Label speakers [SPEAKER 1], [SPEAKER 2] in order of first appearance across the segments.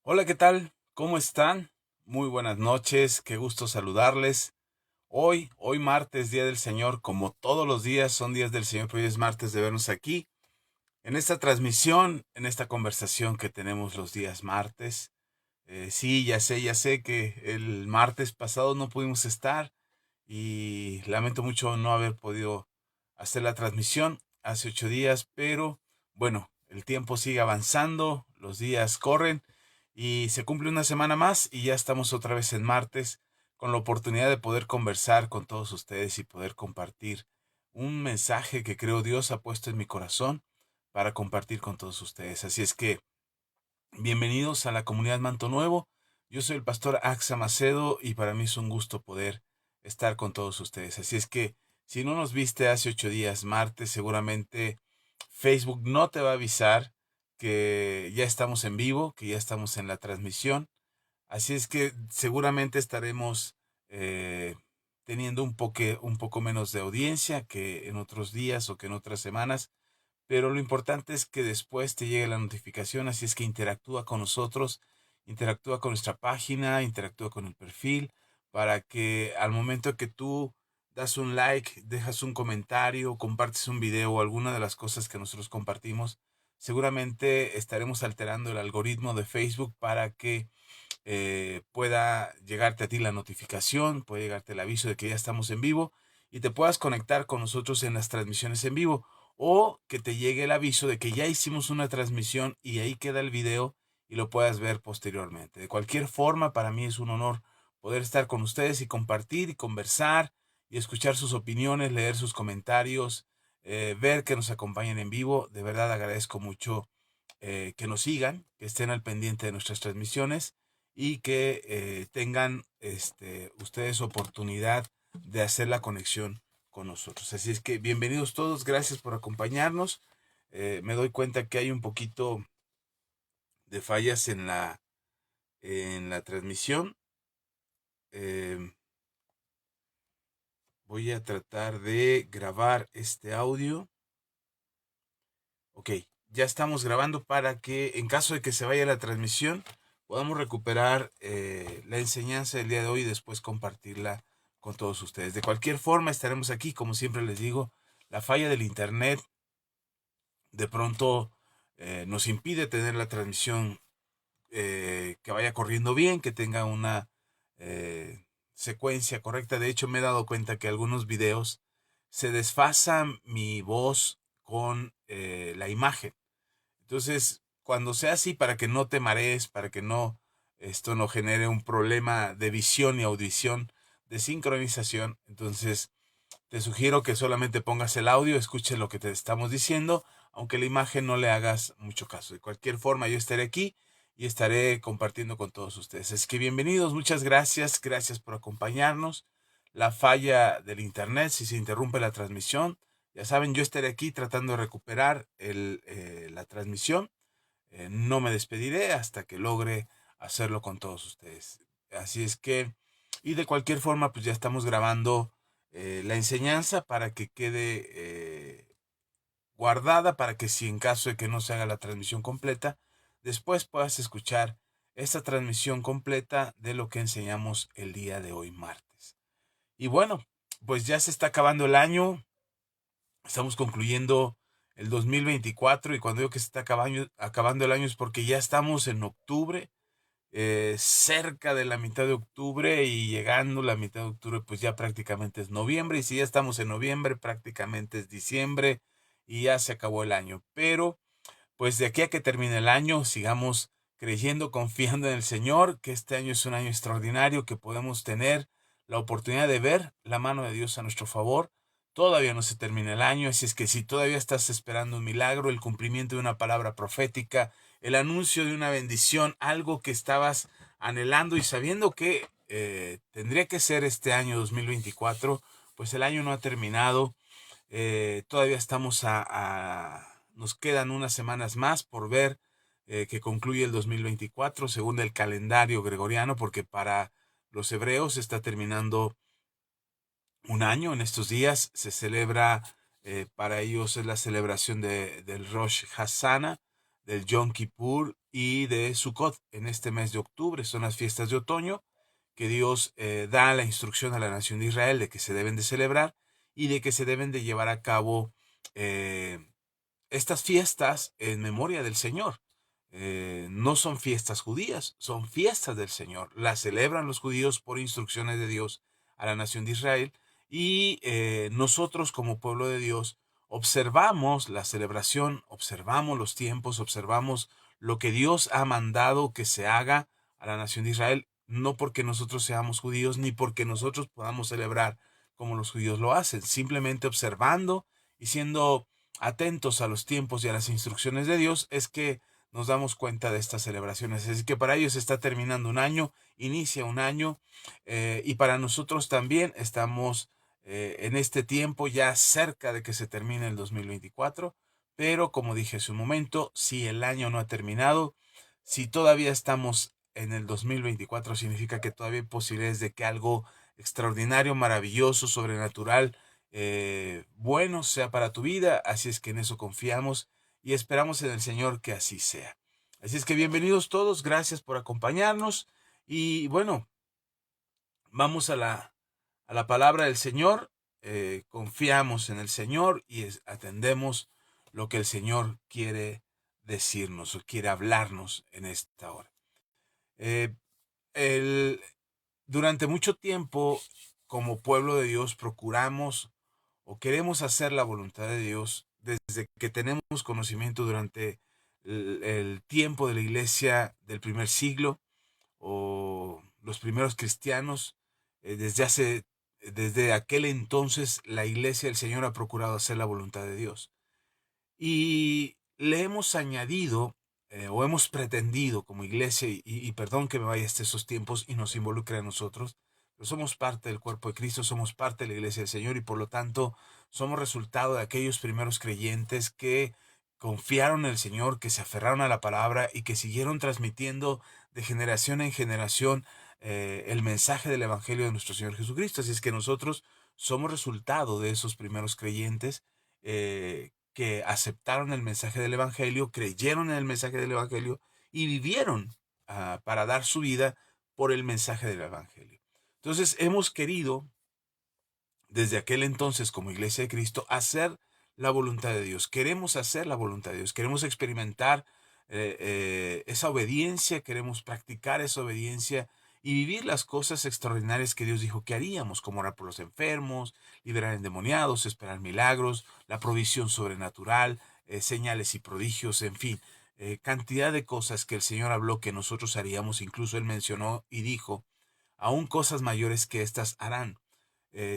[SPEAKER 1] Hola, ¿qué tal? ¿Cómo están? Muy buenas noches, qué gusto saludarles. Hoy martes, Día del Señor, como todos los días son días del Señor, pero hoy es martes de vernos aquí, en esta transmisión, en esta conversación que tenemos los días martes. Sí, ya sé que el martes pasado no pudimos estar y lamento mucho no haber podido hacer la transmisión hace 8 días, pero bueno, el tiempo sigue avanzando, los días corren y se cumple una semana más y ya estamos otra vez en martes con la oportunidad de poder conversar con todos ustedes y poder compartir un mensaje que creo Dios ha puesto en mi corazón para compartir con todos ustedes. Así es que bienvenidos a la comunidad Manto Nuevo. Yo soy el pastor Axa Macedo y para mí es un gusto poder estar con todos ustedes. Así es que si no nos viste hace 8 días, martes, seguramente Facebook no te va a avisar que ya estamos en vivo, que ya estamos en la transmisión. Así es que seguramente estaremos eh, teniendo un poco menos de audiencia que en otros días o que en otras semanas, pero lo importante es que después te llegue la notificación, así es que interactúa con nosotros, interactúa con nuestra página, interactúa con el perfil, para que al momento que tú das un like, dejas un comentario, compartes un video o alguna de las cosas que nosotros compartimos, seguramente estaremos alterando el algoritmo de Facebook para que pueda llegarte a ti la notificación, puede llegarte el aviso de que ya estamos en vivo y te puedas conectar con nosotros en las transmisiones en vivo o que te llegue el aviso de que ya hicimos una transmisión y ahí queda el video y lo puedas ver posteriormente. De cualquier forma, para mí es un honor poder estar con ustedes y compartir y conversar y escuchar sus opiniones, leer sus comentarios, ver que nos acompañan en vivo. De verdad agradezco mucho que nos sigan, que estén al pendiente de nuestras transmisiones y que tengan ustedes oportunidad de hacer la conexión con nosotros. Así es que bienvenidos todos, gracias por acompañarnos. Me doy cuenta que hay un poquito de fallas en la transmisión. Eh, Voy a tratar de grabar este audio. Ok, ya estamos grabando para que en caso de que se vaya la transmisión, podamos recuperar la enseñanza del día de hoy y después compartirla con todos ustedes. De cualquier forma, estaremos aquí, como siempre les digo, la falla del internet de pronto nos impide tener la transmisión que vaya corriendo bien, que tenga una secuencia correcta. De hecho, me he dado cuenta que algunos videos se desfasa mi voz con la imagen. Entonces, cuando sea así, para que no te marees, para que no esto no genere un problema de visión y audición, de sincronización, entonces te sugiero que solamente pongas el audio, escuches lo que te estamos diciendo, aunque la imagen no le hagas mucho caso. De cualquier forma, yo estaré aquí y estaré compartiendo con todos ustedes. Es que bienvenidos, muchas gracias, gracias por acompañarnos. La falla del internet, si se interrumpe la transmisión, ya saben, yo estaré aquí tratando de recuperar la transmisión. No me despediré hasta que logre hacerlo con todos ustedes. Así es que, y de cualquier forma, pues ya estamos grabando la enseñanza para que quede guardada, para que si en caso de que no se haga la transmisión completa, después puedas escuchar esta transmisión completa de lo que enseñamos el día de hoy, martes. Y bueno, pues ya se está acabando el año, estamos concluyendo el 2024 y cuando digo que se está acabando el año es porque ya estamos en octubre, cerca de la mitad de octubre y llegando la mitad de octubre pues ya prácticamente es noviembre y si ya estamos en noviembre prácticamente es diciembre y ya se acabó el año. Pero pues de aquí a que termine el año sigamos creyendo, confiando en el Señor, que este año es un año extraordinario, que podemos tener la oportunidad de ver la mano de Dios a nuestro favor. Todavía no se termina el año, así es que si todavía estás esperando un milagro, el cumplimiento de una palabra profética, el anuncio de una bendición, algo que estabas anhelando y sabiendo que tendría que ser este año 2024, pues el año no ha terminado. Todavía estamos nos quedan unas semanas más por ver que concluye el 2024 según el calendario gregoriano, porque para los hebreos está terminando un año. En estos días se celebra, para ellos es la celebración del Rosh Hashanah, del Yom Kippur y de Sukkot en este mes de octubre. Son las fiestas de otoño que Dios da la instrucción a la nación de Israel de que se deben de celebrar y de que se deben de llevar a cabo estas fiestas en memoria del Señor. No son fiestas judías, son fiestas del Señor. Las celebran los judíos por instrucciones de Dios a la nación de Israel y nosotros como pueblo de Dios observamos la celebración, observamos los tiempos, observamos lo que Dios ha mandado que se haga a la nación de Israel, no porque nosotros seamos judíos ni porque nosotros podamos celebrar como los judíos lo hacen, simplemente observando y siendo atentos a los tiempos y a las instrucciones de Dios es que nos damos cuenta de estas celebraciones. Así que para ellos está terminando un año, inicia un año y para nosotros también estamos en este tiempo ya cerca de que se termine el 2024, pero como dije hace un momento, si el año no ha terminado, si todavía estamos en el 2024, significa que todavía hay posibilidades de que algo extraordinario, maravilloso, sobrenatural, bueno sea para tu vida. Así es que en eso confiamos y esperamos en el Señor que así sea. Así es que bienvenidos todos, gracias por acompañarnos y bueno, vamos a la palabra del Señor, confiamos en el Señor y atendemos lo que el Señor quiere decirnos o quiere hablarnos en esta hora. Eh, el, durante mucho tiempo, como pueblo de Dios, procuramos o queremos hacer la voluntad de Dios desde que tenemos conocimiento durante el tiempo de la iglesia del primer siglo o los primeros cristianos. Desde aquel entonces la iglesia del Señor ha procurado hacer la voluntad de Dios. Y le hemos añadido o hemos pretendido como iglesia, y perdón que me vaya hasta esos tiempos y nos involucre a nosotros, pero somos parte del cuerpo de Cristo, somos parte de la iglesia del Señor y por lo tanto somos resultado de aquellos primeros creyentes que confiaron en el Señor, que se aferraron a la palabra y que siguieron transmitiendo de generación en generación el mensaje del Evangelio de nuestro Señor Jesucristo. Así es que nosotros somos resultado de esos primeros creyentes que aceptaron el mensaje del Evangelio, creyeron en el mensaje del Evangelio y vivieron para dar su vida por el mensaje del Evangelio. Entonces hemos querido, desde aquel entonces como Iglesia de Cristo, hacer la voluntad de Dios. Queremos hacer la voluntad de Dios, queremos experimentar esa obediencia, queremos practicar esa obediencia y vivir las cosas extraordinarias que Dios dijo que haríamos, como orar por los enfermos, liberar endemoniados, esperar milagros, la provisión sobrenatural, señales y prodigios, en fin, cantidad de cosas que el Señor habló que nosotros haríamos. Incluso Él mencionó y dijo, aún cosas mayores que estas harán.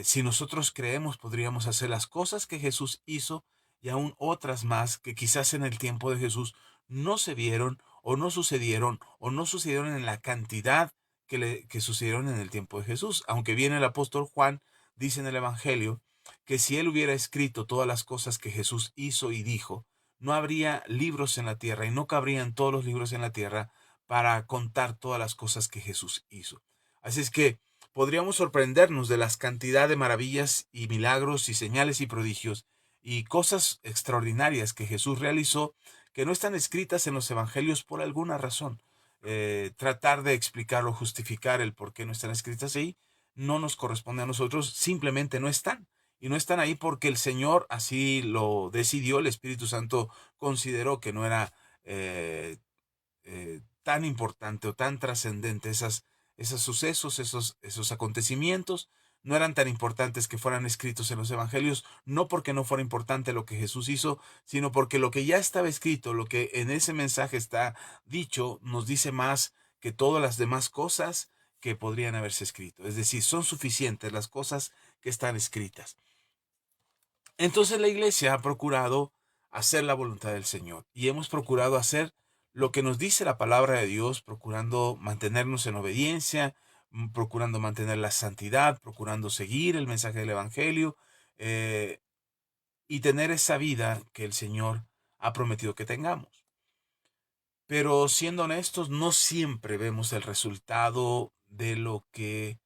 [SPEAKER 1] Si nosotros creemos, podríamos hacer las cosas que Jesús hizo y aún otras más que quizás en el tiempo de Jesús no se vieron o no sucedieron en la cantidad que sucedieron en el tiempo de Jesús. Aunque bien el apóstol Juan dice en el Evangelio que si él hubiera escrito todas las cosas que Jesús hizo y dijo, no habría libros en la tierra y no cabrían todos los libros en la tierra para contar todas las cosas que Jesús hizo. Así es que podríamos sorprendernos de las cantidad de maravillas y milagros y señales y prodigios y cosas extraordinarias que Jesús realizó que no están escritas en los evangelios por alguna razón. Tratar de explicar o justificar el por qué no están escritas ahí no nos corresponde a nosotros, simplemente no están. Y no están ahí porque el Señor así lo decidió, el Espíritu Santo consideró que no era tan importante o tan trascendente esos sucesos, esos acontecimientos, no eran tan importantes que fueran escritos en los evangelios, no porque no fuera importante lo que Jesús hizo, sino porque lo que ya estaba escrito, lo que en ese mensaje está dicho, nos dice más que todas las demás cosas que podrían haberse escrito. Es decir, son suficientes las cosas que están escritas. Entonces la iglesia ha procurado hacer la voluntad del Señor y hemos procurado hacer lo que nos dice la palabra de Dios, procurando mantenernos en obediencia, procurando mantener la santidad, procurando seguir el mensaje del Evangelio eh, y tener esa vida que el Señor ha prometido que tengamos. Pero siendo honestos, no siempre vemos el resultado de lo que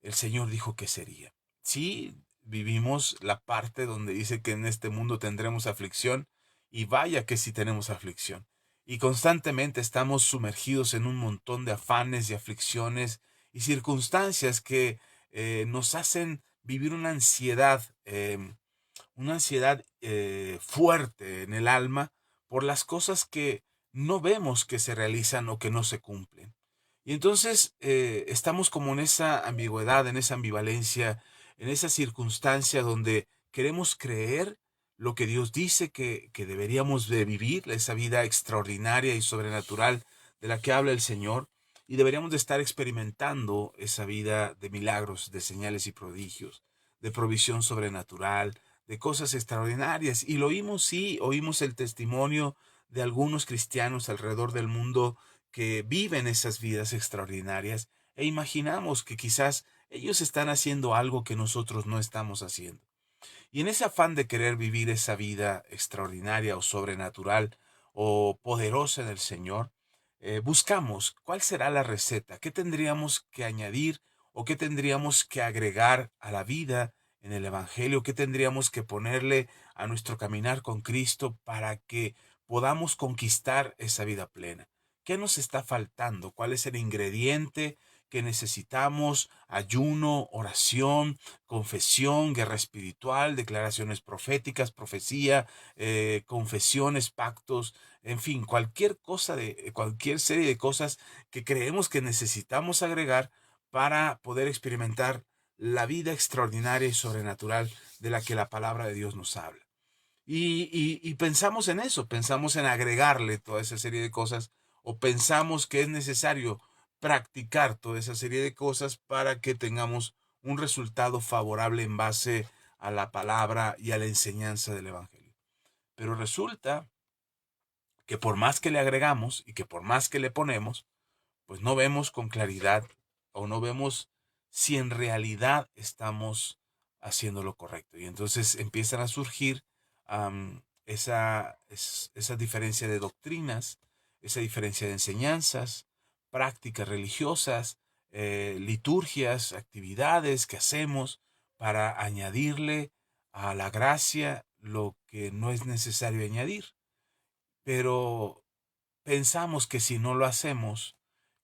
[SPEAKER 1] el Señor dijo que sería. Sí, vivimos la parte donde dice que en este mundo tendremos aflicción, y vaya que sí tenemos aflicción. y constantemente estamos sumergidos en un montón de afanes y aflicciones y circunstancias que nos hacen vivir una ansiedad fuerte en el alma por las cosas que no vemos que se realizan o que no se cumplen. Y entonces estamos como en esa ambigüedad, en esa ambivalencia, en esa circunstancia donde queremos creer lo que Dios dice que deberíamos de vivir, esa vida extraordinaria y sobrenatural de la que habla el Señor, y deberíamos de estar experimentando esa vida de milagros, de señales y prodigios, de provisión sobrenatural, de cosas extraordinarias. Y lo oímos, sí, oímos el testimonio de algunos cristianos alrededor del mundo que viven esas vidas extraordinarias e imaginamos que quizás ellos están haciendo algo que nosotros no estamos haciendo. Y en ese afán de querer vivir esa vida extraordinaria o sobrenatural o poderosa del Señor, buscamos cuál será la receta, qué tendríamos que añadir o qué tendríamos que agregar a la vida en el Evangelio, qué tendríamos que ponerle a nuestro caminar con Cristo para que podamos conquistar esa vida plena. ¿Qué nos está faltando? ¿Cuál es el ingrediente que necesitamos? Ayuno, oración, confesión, guerra espiritual, declaraciones proféticas, profecía, confesiones, pactos, en fin, cualquier cosa cualquier serie de cosas que creemos que necesitamos agregar para poder experimentar la vida extraordinaria y sobrenatural de la que la palabra de Dios nos habla. Y pensamos en eso, pensamos en agregarle toda esa serie de cosas o pensamos que es necesario practicar toda esa serie de cosas para que tengamos un resultado favorable en base a la palabra y a la enseñanza del Evangelio. Pero resulta que por más que le agregamos y que por más que le ponemos, pues no vemos con claridad o no vemos si en realidad estamos haciendo lo correcto. Y entonces empiezan a surgir esa diferencia de doctrinas, esa diferencia de enseñanzas, prácticas religiosas, liturgias, actividades que hacemos para añadirle a la gracia lo que no es necesario añadir. Pero pensamos que si no lo hacemos,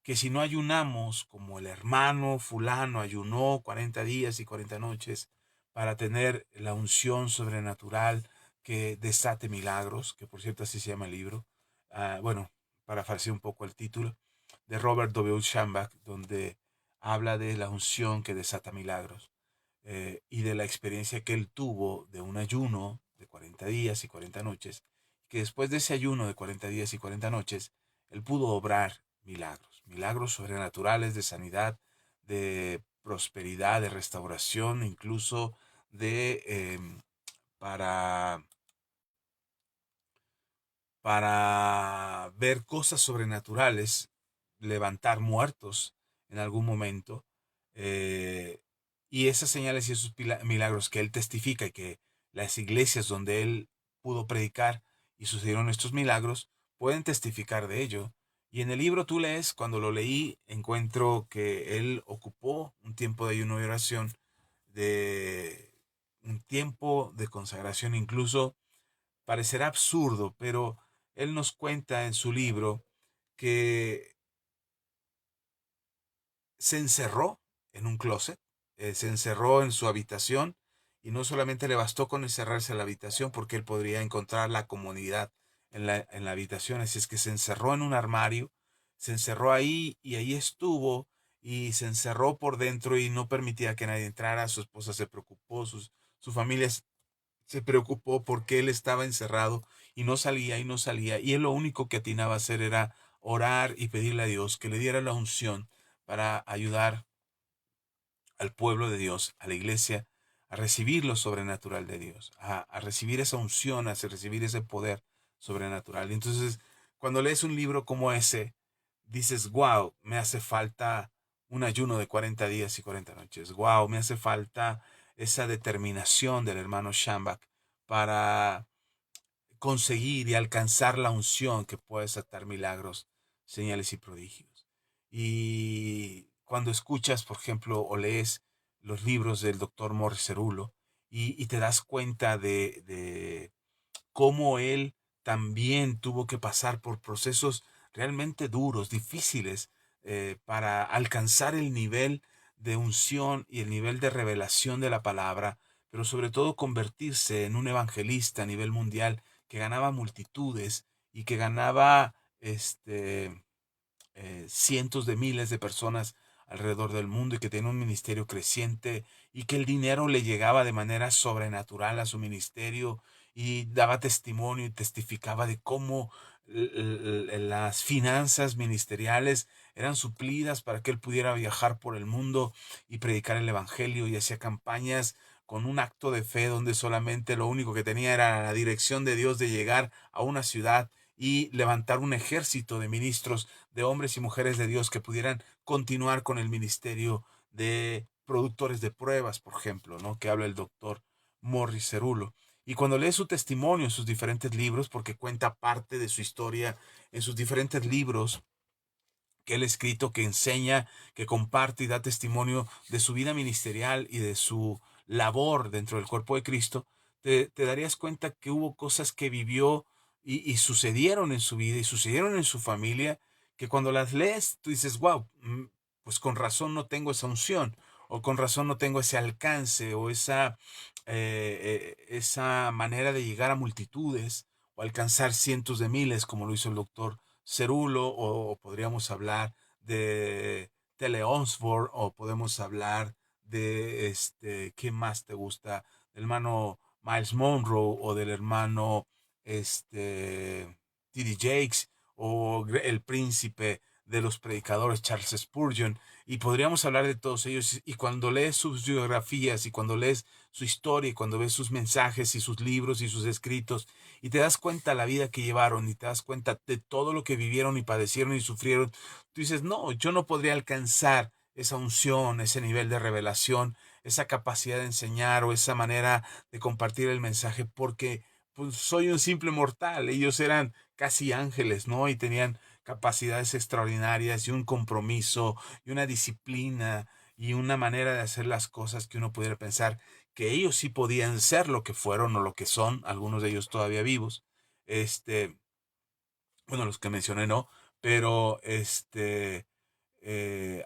[SPEAKER 1] que si no ayunamos como el hermano fulano ayunó 40 días y 40 noches para tener la unción sobrenatural que desate milagros, que por cierto así se llama el libro, bueno, parafrasear un poco el título, de Robert W. Schambach, donde habla de la unción que desata milagros y de la experiencia que él tuvo de un ayuno de 40 días y 40 noches, que después de ese ayuno de 40 días y 40 noches, él pudo obrar milagros, milagros sobrenaturales de sanidad, de prosperidad, de restauración, incluso de para, para ver cosas sobrenaturales, levantar muertos en algún momento. eh, y esas señales y esos milagros que él testifica y que las iglesias donde él pudo predicar y sucedieron estos milagros pueden testificar de ello. Y en el libro tú lees, cuando lo leí, encuentro que él ocupó un tiempo de ayuno y oración, de un tiempo de consagración, incluso parecerá absurdo, pero él nos cuenta en su libro que se encerró en un closet, se encerró en su habitación y no solamente le bastó con encerrarse en la habitación porque él podría encontrar la comodidad en la habitación, así es que se encerró en un armario, se encerró ahí y ahí estuvo y se encerró por dentro y no permitía que nadie entrara, su esposa se preocupó, su familia se preocupó porque él estaba encerrado y no salía y no salía. Y él lo único que atinaba a hacer era orar y pedirle a Dios que le diera la unción para ayudar al pueblo de Dios, a la iglesia, a recibir lo sobrenatural de Dios, a recibir esa unción, a recibir ese poder sobrenatural. Y entonces, cuando lees un libro como ese, dices, wow, me hace falta un ayuno de 40 días y 40 noches. Wow, me hace falta esa determinación del hermano Shambach para conseguir y alcanzar la unción que puede desatar milagros, señales y prodigios. Y cuando escuchas, por ejemplo, o lees los libros del doctor Morris Cerulo y te das cuenta de cómo él también tuvo que pasar por procesos realmente duros, difíciles, para alcanzar el nivel de unción y el nivel de revelación de la palabra, pero sobre todo convertirse en un evangelista a nivel mundial que ganaba multitudes y que ganaba cientos de miles de personas alrededor del mundo y que tenía un ministerio creciente y que el dinero le llegaba de manera sobrenatural a su ministerio y daba testimonio y testificaba de cómo las finanzas ministeriales eran suplidas para que él pudiera viajar por el mundo y predicar el evangelio, y hacía campañas con un acto de fe donde solamente lo único que tenía era la dirección de Dios de llegar a una ciudad y levantar un ejército de ministros, de hombres y mujeres de Dios que pudieran continuar con el ministerio de productores de pruebas, por ejemplo, ¿no? Que habla el doctor Morris Cerulo. Y cuando lees su testimonio en sus diferentes libros, porque cuenta parte de su historia en sus diferentes libros que él ha escrito, que enseña, que comparte y da testimonio de su vida ministerial y de su labor dentro del cuerpo de Cristo, te darías cuenta que hubo cosas que vivió y sucedieron en su vida y sucedieron en su familia, que cuando las lees tú dices, wow, pues con razón no tengo esa unción, o con razón no tengo ese alcance, o esa manera de llegar a multitudes, o alcanzar cientos de miles, como lo hizo el doctor Cerulo, o podríamos hablar de Tele Osborne, o podemos hablar de ¿quién más te gusta? Del hermano Miles Monroe, o del hermano T.D. Jakes, o el príncipe de los predicadores Charles Spurgeon, y podríamos hablar de todos ellos. Y cuando lees sus biografías y cuando lees su historia y cuando ves sus mensajes y sus libros y sus escritos, y te das cuenta la vida que llevaron y te das cuenta de todo lo que vivieron y padecieron y sufrieron, tú dices, no, yo no podría alcanzar esa unción, ese nivel de revelación, esa capacidad de enseñar o esa manera de compartir el mensaje, porque pues soy un simple mortal. Ellos eran casi ángeles, ¿no? Y tenían capacidades extraordinarias y un compromiso y una disciplina y una manera de hacer las cosas que uno pudiera pensar que ellos sí podían ser lo que fueron o lo que son, algunos de ellos todavía vivos. Este, bueno, los que mencioné no, pero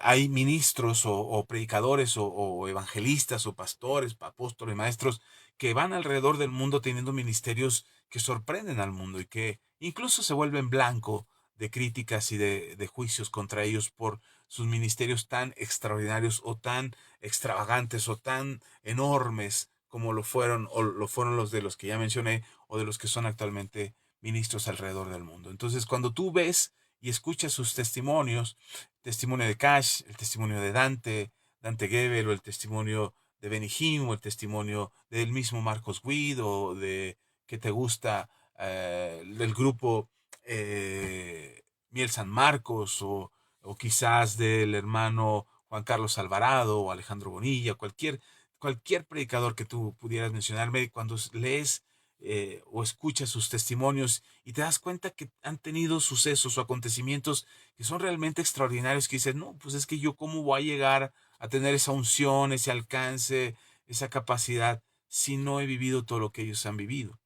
[SPEAKER 1] hay ministros o predicadores o evangelistas o pastores, apóstoles, maestros que van alrededor del mundo teniendo ministerios que sorprenden al mundo y que incluso se vuelven blanco de críticas y de juicios contra ellos por sus ministerios tan extraordinarios o tan extravagantes o tan enormes como lo fueron o lo fueron los de los que ya mencioné o de los que son actualmente ministros alrededor del mundo. Entonces, cuando tú ves y escuchas sus testimonios, testimonio de Cash, el testimonio de Dante Gebel, o el testimonio de Benny Hinn, o el testimonio del mismo Marcos Witt, o de que te gusta del grupo Miel San Marcos, o quizás del hermano Juan Carlos Alvarado o Alejandro Bonilla, cualquier predicador que tú pudieras mencionarme, cuando lees o escuchas sus testimonios y te das cuenta que han tenido sucesos o acontecimientos que son realmente extraordinarios, que dices, no, pues es que yo cómo voy a llegar a tener esa unción, ese alcance, esa capacidad, si no he vivido todo lo que ellos han vivido.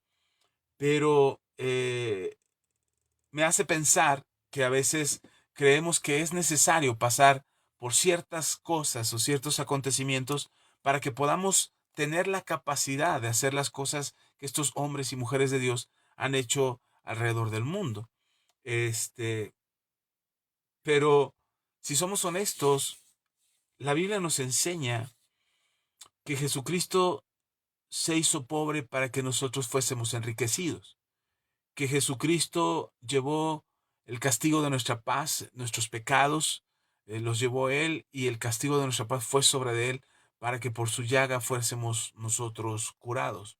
[SPEAKER 1] Pero me hace pensar que a veces creemos que es necesario pasar por ciertas cosas o ciertos acontecimientos para que podamos tener la capacidad de hacer las cosas que estos hombres y mujeres de Dios han hecho alrededor del mundo. Este, pero si somos honestos, la Biblia nos enseña que Jesucristo se hizo pobre para que nosotros fuésemos enriquecidos, que Jesucristo llevó el castigo de nuestra paz, nuestros pecados, los llevó Él, y el castigo de nuestra paz fue sobre Él para que por su llaga fuésemos nosotros curados,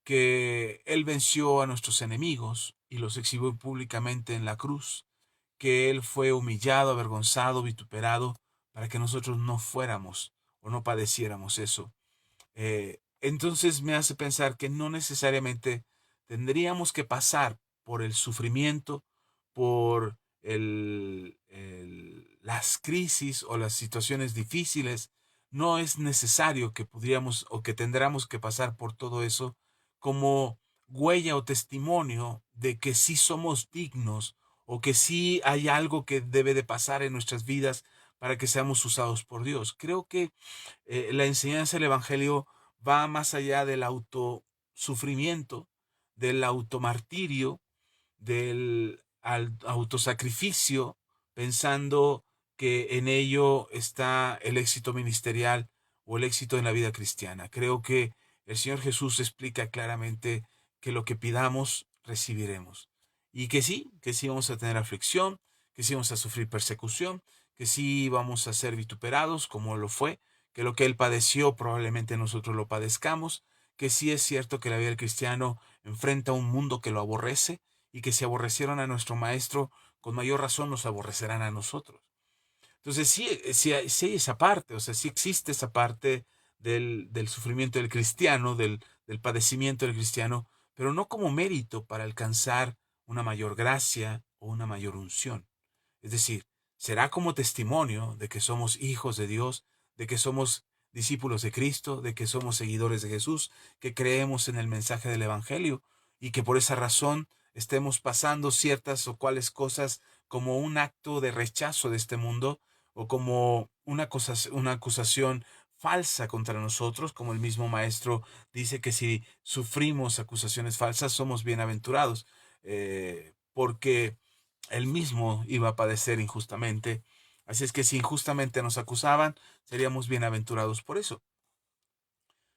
[SPEAKER 1] que Él venció a nuestros enemigos y los exhibió públicamente en la cruz, que Él fue humillado, avergonzado, vituperado, para que nosotros no fuéramos o no padeciéramos eso. Entonces me hace pensar que no necesariamente tendríamos que pasar por el sufrimiento, por las crisis o las situaciones difíciles. No es necesario que pudiéramos o que tendríamos que pasar por todo eso como huella o testimonio de que sí somos dignos o que sí hay algo que debe de pasar en nuestras vidas para que seamos usados por Dios. Creo que la enseñanza del Evangelio va más allá del autosufrimiento, del automartirio, del autosacrificio, pensando que en ello está el éxito ministerial o el éxito en la vida cristiana. Creo que el Señor Jesús explica claramente que lo que pidamos, recibiremos. Y que sí vamos a tener aflicción, que sí vamos a sufrir persecución, que sí vamos a ser vituperados, como lo fue, que lo que Él padeció probablemente nosotros lo padezcamos, que sí es cierto que la vida del cristiano enfrenta un mundo que lo aborrece, y que si aborrecieron a nuestro Maestro, con mayor razón nos aborrecerán a nosotros. Entonces sí hay esa parte, o sea, sí existe esa parte del sufrimiento del cristiano, del padecimiento del cristiano, pero no como mérito para alcanzar una mayor gracia o una mayor unción. Es decir, será como testimonio de que somos hijos de Dios, de que somos discípulos de Cristo, de que somos seguidores de Jesús, que creemos en el mensaje del Evangelio y que por esa razón estemos pasando ciertas o cuales cosas como un acto de rechazo de este mundo o como una acusación falsa contra nosotros, como el mismo maestro dice que si sufrimos acusaciones falsas somos bienaventurados, porque él mismo iba a padecer injustamente. Así es que si injustamente nos acusaban, seríamos bienaventurados por eso.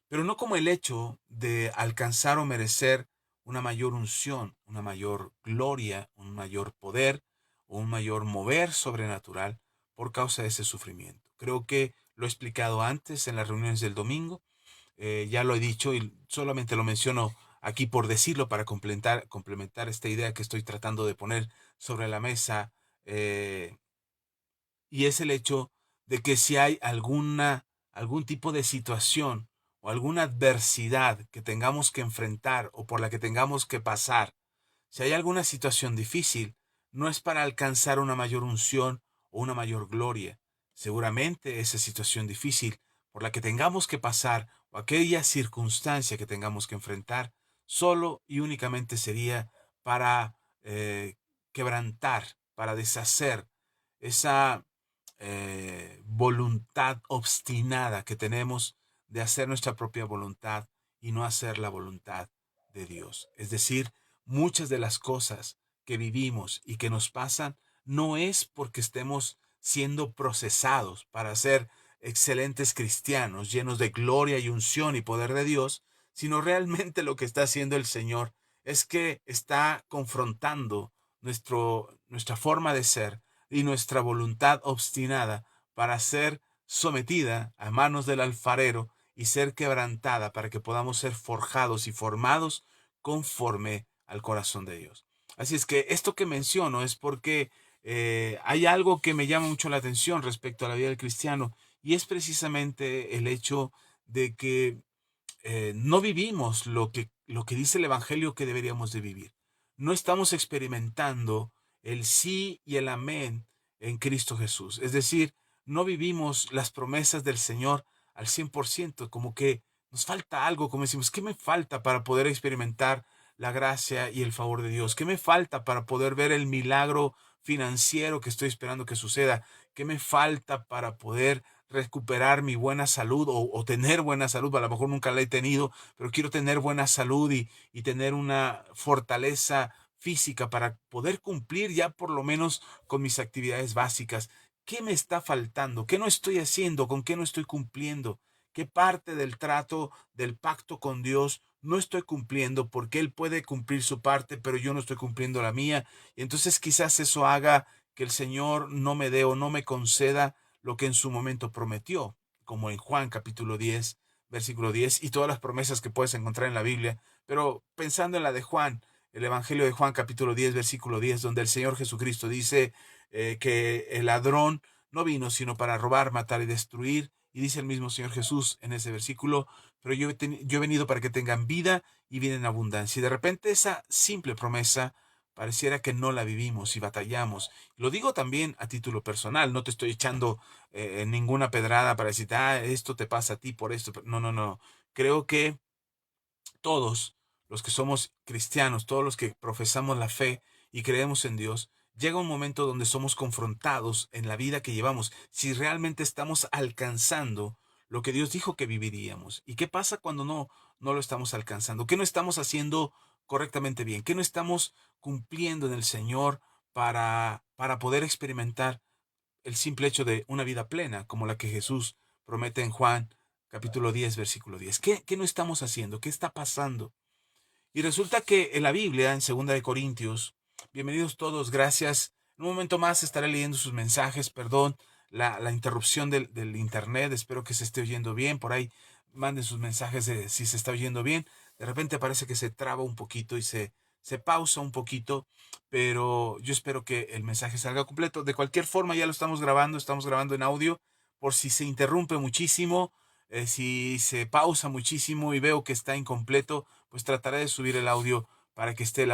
[SPEAKER 1] Pero no como el hecho de alcanzar o merecer una mayor unción, una mayor gloria, un mayor poder o un mayor mover sobrenatural por causa de ese sufrimiento. Creo que lo he explicado antes en las reuniones del domingo, ya lo he dicho y solamente lo menciono aquí por decirlo para complementar esta idea que estoy tratando de poner sobre la mesa, eh, y es el hecho de que si hay algún tipo de situación o alguna adversidad que tengamos que enfrentar o por la que tengamos que pasar, si hay alguna situación difícil, no es para alcanzar una mayor unción o una mayor gloria. Seguramente esa situación difícil por la que tengamos que pasar o aquella circunstancia que tengamos que enfrentar, solo y únicamente sería para quebrantar, para deshacer esa voluntad obstinada que tenemos de hacer nuestra propia voluntad y no hacer la voluntad de Dios. Es decir, muchas de las cosas que vivimos y que nos pasan no es porque estemos siendo procesados para ser excelentes cristianos, llenos de gloria y unción y poder de Dios, sino realmente lo que está haciendo el Señor es que está confrontando nuestra forma de ser y nuestra voluntad obstinada para ser sometida a manos del alfarero y ser quebrantada para que podamos ser forjados y formados conforme al corazón de Dios. Así es que esto que menciono es porque hay algo que me llama mucho la atención respecto a la vida del cristiano y es precisamente el hecho de que no vivimos lo que dice el Evangelio que deberíamos de vivir. No estamos experimentando el sí y el amén en Cristo Jesús. Es decir, no vivimos las promesas del Señor al 100%, como que nos falta algo, como decimos, ¿qué me falta para poder experimentar la gracia y el favor de Dios? ¿Qué me falta para poder ver el milagro financiero que estoy esperando que suceda? ¿Qué me falta para poder recuperar mi buena salud o tener buena salud? A lo mejor nunca la he tenido, pero quiero tener buena salud y tener una fortaleza física para poder cumplir ya por lo menos con mis actividades básicas. ¿Qué me está faltando? ¿Qué no estoy haciendo? ¿Con qué no estoy cumpliendo? ¿Qué parte del trato, del pacto con Dios no estoy cumpliendo? Porque Él puede cumplir su parte, pero yo no estoy cumpliendo la mía. Y entonces quizás eso haga que el Señor no me dé o no me conceda lo que en su momento prometió, como en Juan capítulo 10, versículo 10, y todas las promesas que puedes encontrar en la Biblia. Pero pensando en la de Juan, el Evangelio de Juan capítulo 10, versículo 10, donde el Señor Jesucristo dice que el ladrón no vino sino para robar, matar y destruir. Y dice el mismo Señor Jesús en ese versículo, pero yo he venido para que tengan vida y vida en abundancia. Y de repente esa simple promesa pareciera que no la vivimos y batallamos. Lo digo también a título personal, no te estoy echando ninguna pedrada para decir, esto te pasa a ti por esto. No, no, no. Creo que todos los que somos cristianos, todos los que profesamos la fe y creemos en Dios, llega un momento donde somos confrontados en la vida que llevamos, si realmente estamos alcanzando lo que Dios dijo que viviríamos. ¿Y qué pasa cuando no lo estamos alcanzando? ¿Qué no estamos haciendo correctamente bien? ¿Qué no estamos cumpliendo en el Señor para poder experimentar el simple hecho de una vida plena, como la que Jesús promete en Juan capítulo 10, versículo 10? ¿Qué no estamos haciendo? ¿Qué está pasando? Y resulta que en la Biblia, en 2 de Corintios, bienvenidos todos, gracias. En un momento más estaré leyendo sus mensajes, perdón la interrupción del internet, espero que se esté oyendo bien, por ahí manden sus mensajes de si se está oyendo bien. De repente parece que se traba un poquito y se pausa un poquito, pero yo espero que el mensaje salga completo. De cualquier forma, ya lo estamos grabando en audio, por si se interrumpe muchísimo, si se pausa muchísimo y veo que está incompleto, pues trataré de subir el audio para que esté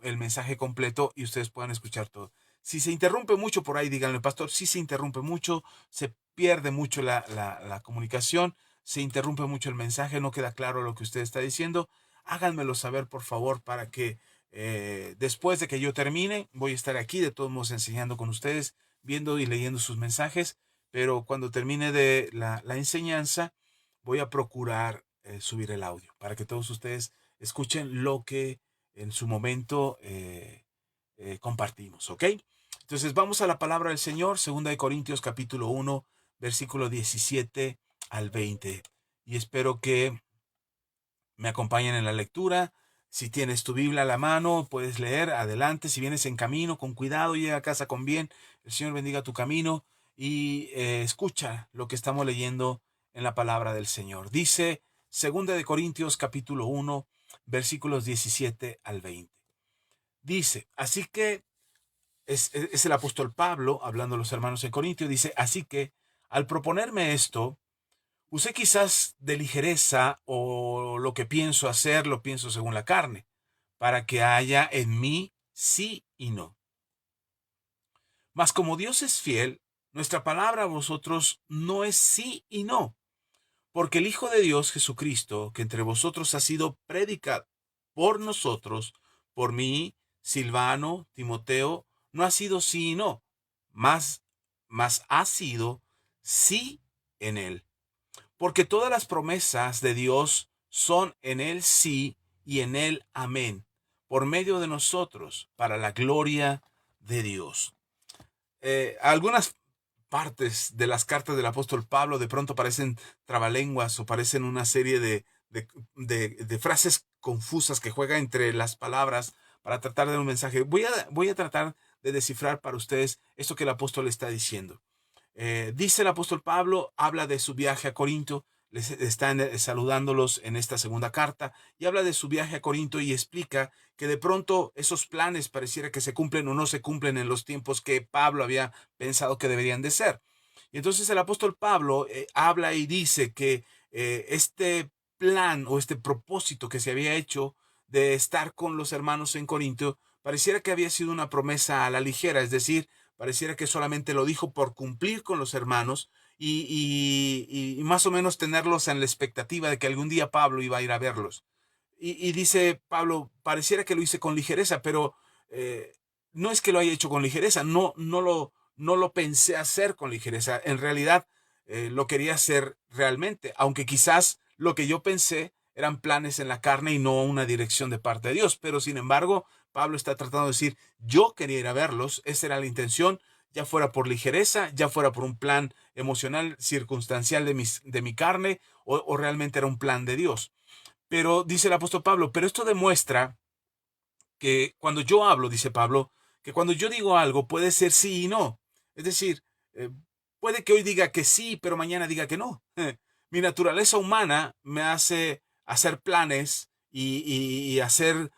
[SPEAKER 1] el mensaje completo y ustedes puedan escuchar todo. Si se interrumpe mucho por ahí, díganle, pastor, si se interrumpe mucho, se pierde mucho la comunicación, se interrumpe mucho el mensaje, no queda claro lo que usted está diciendo, háganmelo saber, por favor, para que después de que yo termine, voy a estar aquí, de todos modos, enseñando con ustedes, viendo y leyendo sus mensajes, pero cuando termine de la enseñanza, voy a procurar subir el audio para que todos ustedes escuchen lo que en su momento compartimos, ¿ok? Entonces vamos a la palabra del Señor, 2 de Corintios capítulo 1, versículo 17 al 20. Y espero que me acompañen en la lectura. Si tienes tu Biblia a la mano, puedes leer, adelante. Si vienes en camino, con cuidado, llega a casa con bien. El Señor bendiga tu camino y escucha lo que estamos leyendo en la palabra del Señor. Dice 2 de Corintios capítulo 1, versículos 17 al 20. Dice, así que es el apóstol Pablo hablando a los hermanos en Corintio, dice, así que al proponerme esto, usé quizás de ligereza o lo que pienso hacer, lo pienso según la carne, para que haya en mí sí y no. Mas como Dios es fiel, nuestra palabra a vosotros no es sí y no, porque el Hijo de Dios, Jesucristo, que entre vosotros ha sido predicado por nosotros, por mí, Silvano, Timoteo, no ha sido sí y no, mas ha sido sí en él. Porque todas las promesas de Dios son en él sí y en él amén, por medio de nosotros, para la gloria de Dios. Algunas partes de las cartas del apóstol Pablo de pronto parecen trabalenguas o parecen una serie de frases confusas que juega entre las palabras para tratar de dar un mensaje. Voy a tratar de descifrar para ustedes esto que el apóstol está diciendo. Dice el apóstol Pablo, habla de su viaje a Corinto, les están saludándolos en esta segunda carta y habla de su viaje a Corinto y explica que de pronto esos planes pareciera que se cumplen o no se cumplen en los tiempos que Pablo había pensado que deberían de ser. Y entonces el apóstol Pablo habla y dice que este plan o este propósito que se había hecho de estar con los hermanos en Corinto pareciera que había sido una promesa a la ligera, es decir, pareciera que solamente lo dijo por cumplir con los hermanos y más o menos tenerlos en la expectativa de que algún día Pablo iba a ir a verlos. Y dice Pablo, pareciera que lo hice con ligereza, pero eh, no es que lo haya hecho con ligereza, no lo pensé hacer con ligereza. En realidad lo quería hacer realmente, aunque quizás lo que yo pensé eran planes en la carne y no una dirección de parte de Dios. Pero sin embargo, Pablo está tratando de decir, yo quería ir a verlos, esa era la intención, ya fuera por ligereza, ya fuera por un plan emocional, circunstancial de mi carne, o realmente era un plan de Dios. Pero dice el apóstol Pablo, pero esto demuestra que cuando yo hablo, dice Pablo, que cuando yo digo algo puede ser sí y no. Es decir, puede que hoy diga que sí, pero mañana diga que no. Mi naturaleza humana me hace hacer planes y hacer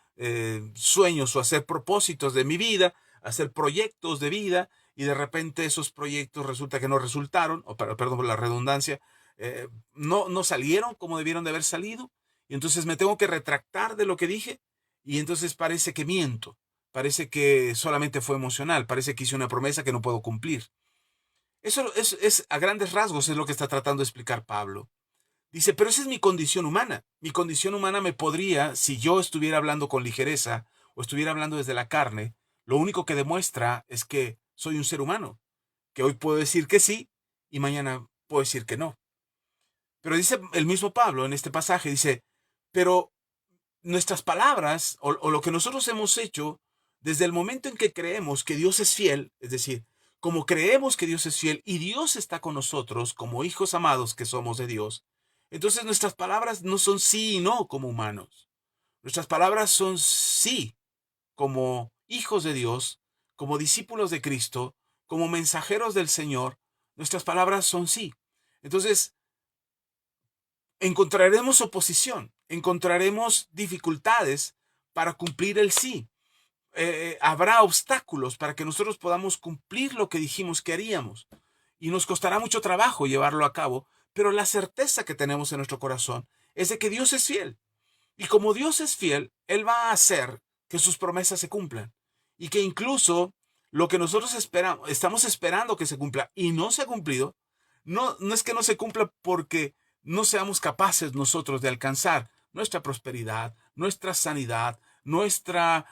[SPEAKER 1] sueños o hacer propósitos de mi vida, hacer proyectos de vida, y de repente esos proyectos resulta que no resultaron, o perdón por la redundancia, no salieron como debieron de haber salido, y entonces me tengo que retractar de lo que dije, y entonces parece que miento, parece que solamente fue emocional, parece que hice una promesa que no puedo cumplir. Eso es a grandes rasgos es lo que está tratando de explicar Pablo. Dice, pero esa es mi condición humana. Mi condición humana me podría, si yo estuviera hablando con ligereza o estuviera hablando desde la carne, lo único que demuestra es que soy un ser humano, que hoy puedo decir que sí y mañana puedo decir que no. Pero dice el mismo Pablo en este pasaje, dice, pero nuestras palabras o lo que nosotros hemos hecho desde el momento en que creemos que Dios es fiel, es decir, como creemos que Dios es fiel y Dios está con nosotros como hijos amados que somos de Dios, entonces nuestras palabras no son sí y no como humanos. Nuestras palabras son sí como hijos de Dios, como discípulos de Cristo, como mensajeros del Señor. Nuestras palabras son sí. Entonces, encontraremos oposición, encontraremos dificultades para cumplir el sí. Habrá obstáculos para que nosotros podamos cumplir lo que dijimos que haríamos. Y nos costará mucho trabajo llevarlo a cabo, pero la certeza que tenemos en nuestro corazón es de que Dios es fiel. Y como Dios es fiel, Él va a hacer que sus promesas se cumplan. Y que incluso lo que nosotros esperamos, estamos esperando que se cumpla y no se ha cumplido, no es que no se cumpla porque no seamos capaces nosotros de alcanzar nuestra prosperidad, nuestra sanidad, nuestra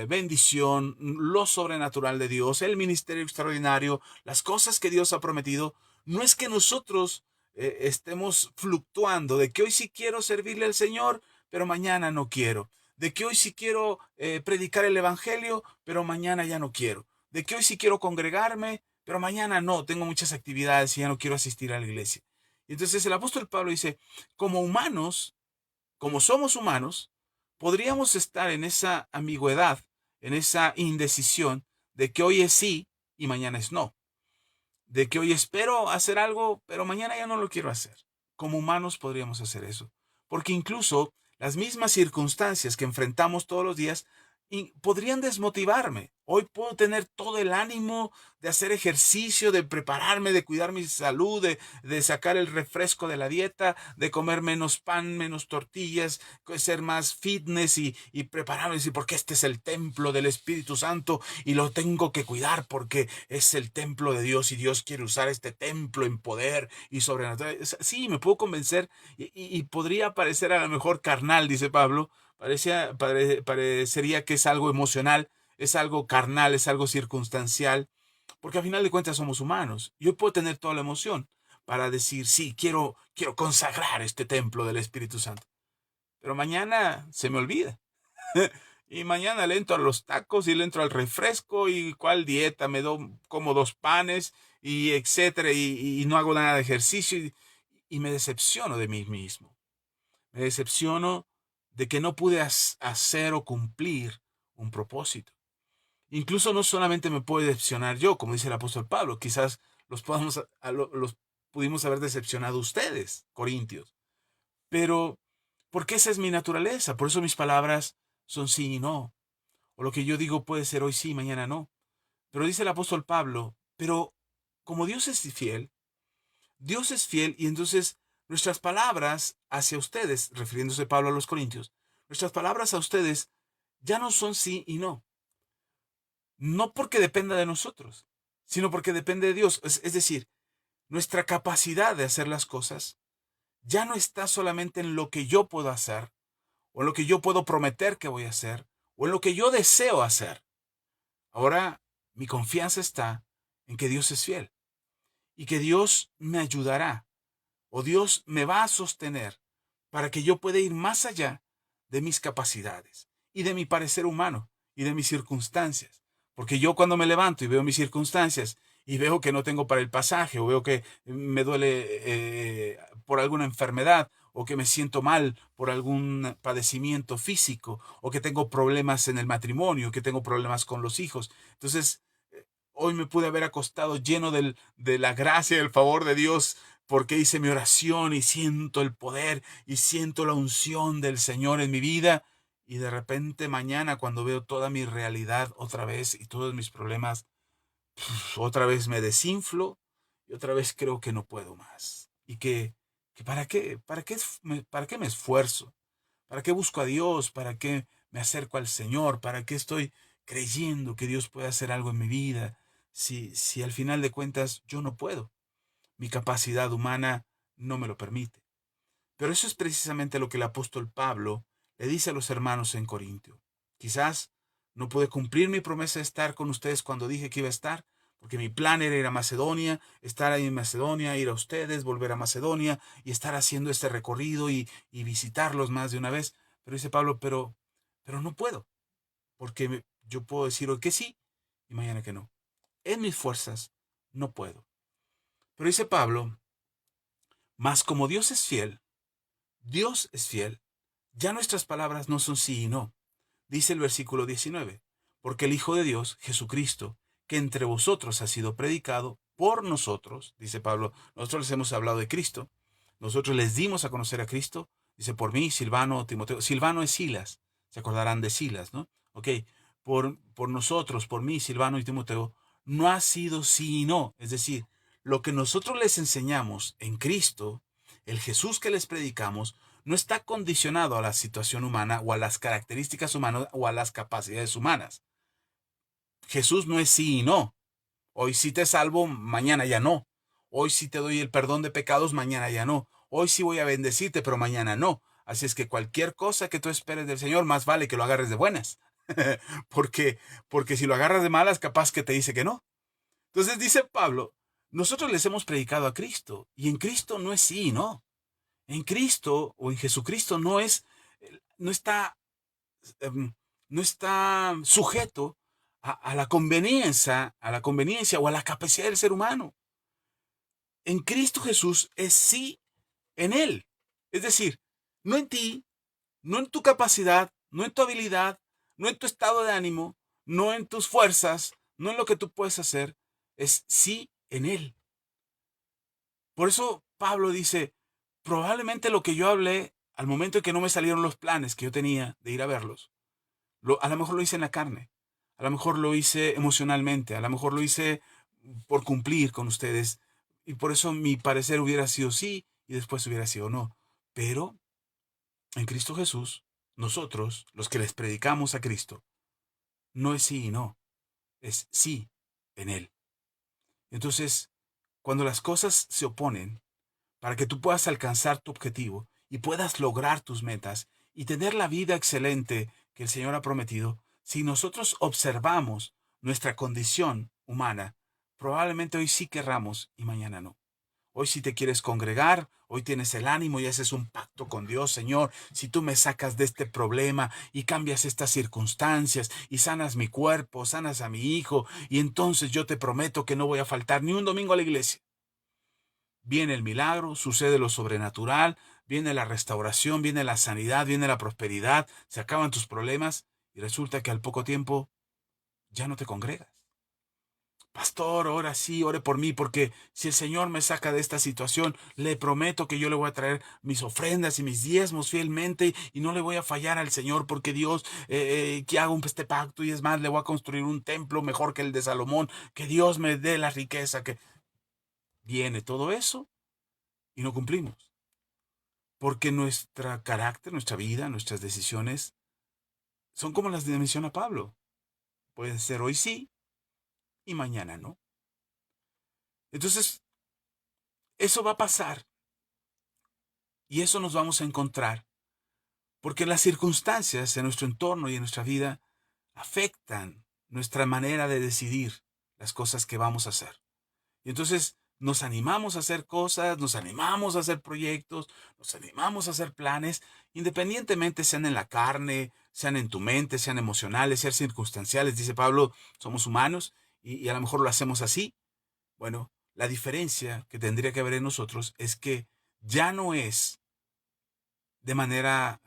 [SPEAKER 1] bendición, lo sobrenatural de Dios, el ministerio extraordinario, las cosas que Dios ha prometido. No es que nosotros estemos fluctuando de que hoy sí quiero servirle al Señor, pero mañana no quiero. De que hoy sí quiero predicar el Evangelio, pero mañana ya no quiero. De que hoy sí quiero congregarme, pero mañana no, tengo muchas actividades y ya no quiero asistir a la iglesia. Y entonces el apóstol Pablo dice, como humanos, como somos humanos, podríamos estar en esa ambigüedad, en esa indecisión de que hoy es sí y mañana es no. De que hoy espero hacer algo, pero mañana ya no lo quiero hacer. Como humanos podríamos hacer eso. Porque incluso las mismas circunstancias que enfrentamos todos los días podrían desmotivarme. Hoy puedo tener todo el ánimo de hacer ejercicio, de prepararme, de cuidar mi salud, de sacar el refresco de la dieta, de comer menos pan, menos tortillas, ser más fitness y prepararme, decir, porque este es el templo del Espíritu Santo y lo tengo que cuidar porque es el templo de Dios y Dios quiere usar este templo en poder y sobrenatural. Sí, me puedo convencer y podría parecer a lo mejor carnal, dice Pablo. Parecería que es algo emocional, es algo carnal, es algo circunstancial, porque al final de cuentas somos humanos. Yo puedo tener toda la emoción para decir, sí, quiero consagrar este templo del Espíritu Santo. Pero mañana se me olvida. Y mañana le entro a los tacos y le entro al refresco y cuál dieta, como 2 panes y etcétera y no hago nada de ejercicio y me decepciono de mí mismo. Me decepciono de que no pude hacer o cumplir un propósito. Incluso no solamente me puedo decepcionar yo, como dice el apóstol Pablo, quizás los pudimos haber decepcionado ustedes, corintios, pero porque esa es mi naturaleza, por eso mis palabras son sí y no, o lo que yo digo puede ser hoy sí, mañana no. Pero dice el apóstol Pablo, pero como Dios es fiel y entonces nuestras palabras hacia ustedes, refiriéndose Pablo a los corintios, nuestras palabras a ustedes ya no son sí y no. No porque dependa de nosotros, sino porque depende de Dios. Es decir, nuestra capacidad de hacer las cosas ya no está solamente en lo que yo puedo hacer, o en lo que yo puedo prometer que voy a hacer, o en lo que yo deseo hacer. Ahora mi confianza está en que Dios es fiel y que Dios me ayudará o Dios me va a sostener para que yo pueda ir más allá de mis capacidades y de mi parecer humano y de mis circunstancias. Porque yo cuando me levanto y veo mis circunstancias y veo que no tengo para el pasaje o veo que me duele por alguna enfermedad o que me siento mal por algún padecimiento físico o que tengo problemas en el matrimonio, que tengo problemas con los hijos. Entonces, hoy me pude haber acostado lleno de la gracia y el favor de Dios porque hice mi oración y siento el poder y siento la unción del Señor en mi vida. Y de repente mañana cuando veo toda mi realidad otra vez y todos mis problemas, otra vez me desinflo y otra vez creo que no puedo más. Y que para qué me esfuerzo, para qué busco a Dios, para qué me acerco al Señor, para qué estoy creyendo que Dios puede hacer algo en mi vida, si al final de cuentas yo no puedo. Mi capacidad humana no me lo permite. Pero eso es precisamente lo que el apóstol Pablo le dice a los hermanos en Corintio. Quizás no pude cumplir mi promesa de estar con ustedes cuando dije que iba a estar, porque mi plan era ir a Macedonia, estar ahí en Macedonia, ir a ustedes, volver a Macedonia y estar haciendo este recorrido y visitarlos más de una vez. Pero dice Pablo, pero no puedo, porque yo puedo decir hoy que sí y mañana que no. En mis fuerzas no puedo. Pero dice Pablo, mas como Dios es fiel, ya nuestras palabras no son sí y no. Dice el versículo 19, porque el Hijo de Dios, Jesucristo, que entre vosotros ha sido predicado por nosotros, dice Pablo, nosotros les hemos hablado de Cristo, nosotros les dimos a conocer a Cristo, dice por mí, Silvano, Timoteo, Silvano es Silas, se acordarán de Silas, ¿no? Ok, por nosotros, por mí, Silvano y Timoteo, no ha sido sí y no, es decir, lo que nosotros les enseñamos en Cristo, el Jesús que les predicamos, no está condicionado a la situación humana o a las características humanas o a las capacidades humanas. Jesús no es sí y no. Hoy sí te salvo, mañana ya no. Hoy sí te doy el perdón de pecados, mañana ya no. Hoy sí voy a bendecirte, pero mañana no. Así es que cualquier cosa que tú esperes del Señor, más vale que lo agarres de buenas. porque, porque si lo agarras de malas, capaz que te dice que no. Entonces dice Pablo, nosotros les hemos predicado a Cristo y en Cristo no es sí y no. En Cristo o en Jesucristo no está, em, no está sujeto a la conveniencia o a la capacidad del ser humano. En Cristo Jesús es sí en Él. Es decir, no en ti, no en tu capacidad, no en tu habilidad, no en tu estado de ánimo, no en tus fuerzas, no en lo que tú puedes hacer, es sí en Él. Por eso Pablo dice, probablemente lo que yo hablé al momento en que no me salieron los planes que yo tenía de ir a verlos, a lo mejor lo hice en la carne, a lo mejor lo hice emocionalmente, a lo mejor lo hice por cumplir con ustedes y por eso mi parecer hubiera sido sí y después hubiera sido no. Pero en Cristo Jesús, nosotros, los que les predicamos a Cristo, no es sí y no, es sí en Él. Entonces, cuando las cosas se oponen, para que tú puedas alcanzar tu objetivo y puedas lograr tus metas y tener la vida excelente que el Señor ha prometido, si nosotros observamos nuestra condición humana, probablemente hoy sí querramos y mañana no. Hoy si te quieres congregar, hoy tienes el ánimo y haces un pacto con Dios, Señor, si tú me sacas de este problema y cambias estas circunstancias y sanas mi cuerpo, sanas a mi hijo, y entonces yo te prometo que no voy a faltar ni un domingo a la iglesia. Viene el milagro, sucede lo sobrenatural, viene la restauración, viene la sanidad, viene la prosperidad, se acaban tus problemas y resulta que al poco tiempo ya no te congregas. Pastor, ahora sí, ore por mí, porque si el Señor me saca de esta situación, le prometo que yo le voy a traer mis ofrendas y mis diezmos fielmente y no le voy a fallar al Señor, porque Dios, que hago este pacto y es más, le voy a construir un templo mejor que el de Salomón, que Dios me dé la riqueza, que viene todo eso y no cumplimos. Porque nuestro carácter, nuestra vida, nuestras decisiones son como las menciona Pablo. Puede ser hoy sí y mañana no. Entonces, eso va a pasar y eso nos vamos a encontrar porque las circunstancias en nuestro entorno y en nuestra vida afectan nuestra manera de decidir las cosas que vamos a hacer. Y entonces nos animamos a hacer cosas, nos animamos a hacer proyectos, nos animamos a hacer planes, independientemente sean en la carne, sean en tu mente, sean emocionales, sean circunstanciales. Dice Pablo, somos humanos y a lo mejor lo hacemos así. Bueno, la diferencia que tendría que haber en nosotros es que ya no es de manera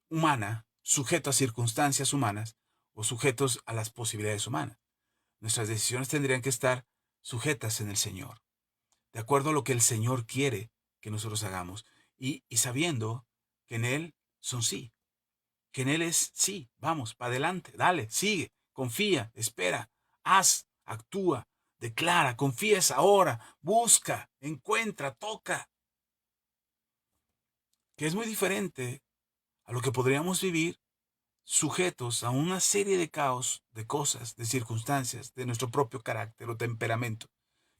[SPEAKER 1] humana, sujeto a circunstancias humanas o sujetos a las posibilidades humanas. Nuestras decisiones tendrían que estar sujetas en el Señor, de acuerdo a lo que el Señor quiere que nosotros hagamos y sabiendo que en Él son sí, que en Él es sí, vamos, para adelante, dale, sigue, confía, espera, haz, actúa, declara, confiesa ahora, busca, encuentra, toca, que es muy diferente a lo que podríamos vivir sujetos a una serie de caos, de cosas, de circunstancias, de nuestro propio carácter o temperamento,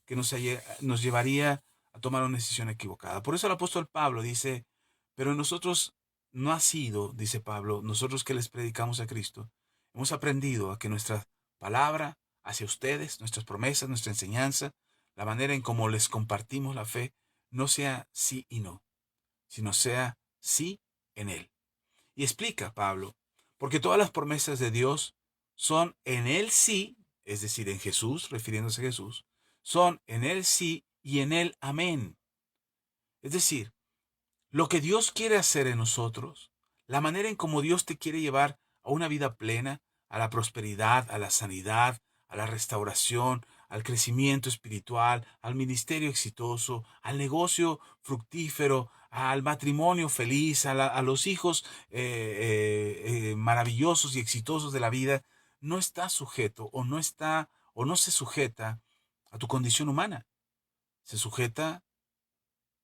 [SPEAKER 1] que nos llevaría a tomar una decisión equivocada. Por eso el apóstol Pablo dice, pero nosotros no ha sido, dice Pablo, nosotros que les predicamos a Cristo, hemos aprendido a que nuestra palabra hacia ustedes, nuestras promesas, nuestra enseñanza, la manera en cómo les compartimos la fe, no sea sí y no, sino sea sí en Él. Y explica Pablo, porque todas las promesas de Dios son en Él sí, es decir, en Jesús, refiriéndose a Jesús, son en Él sí y en Él amén. Es decir, lo que Dios quiere hacer en nosotros, la manera en cómo Dios te quiere llevar a una vida plena, a la prosperidad, a la sanidad, a la restauración, al crecimiento espiritual, al ministerio exitoso, al negocio fructífero, al matrimonio feliz, a los hijos maravillosos y exitosos de la vida, no está sujeto o no se sujeta a tu condición humana. Se sujeta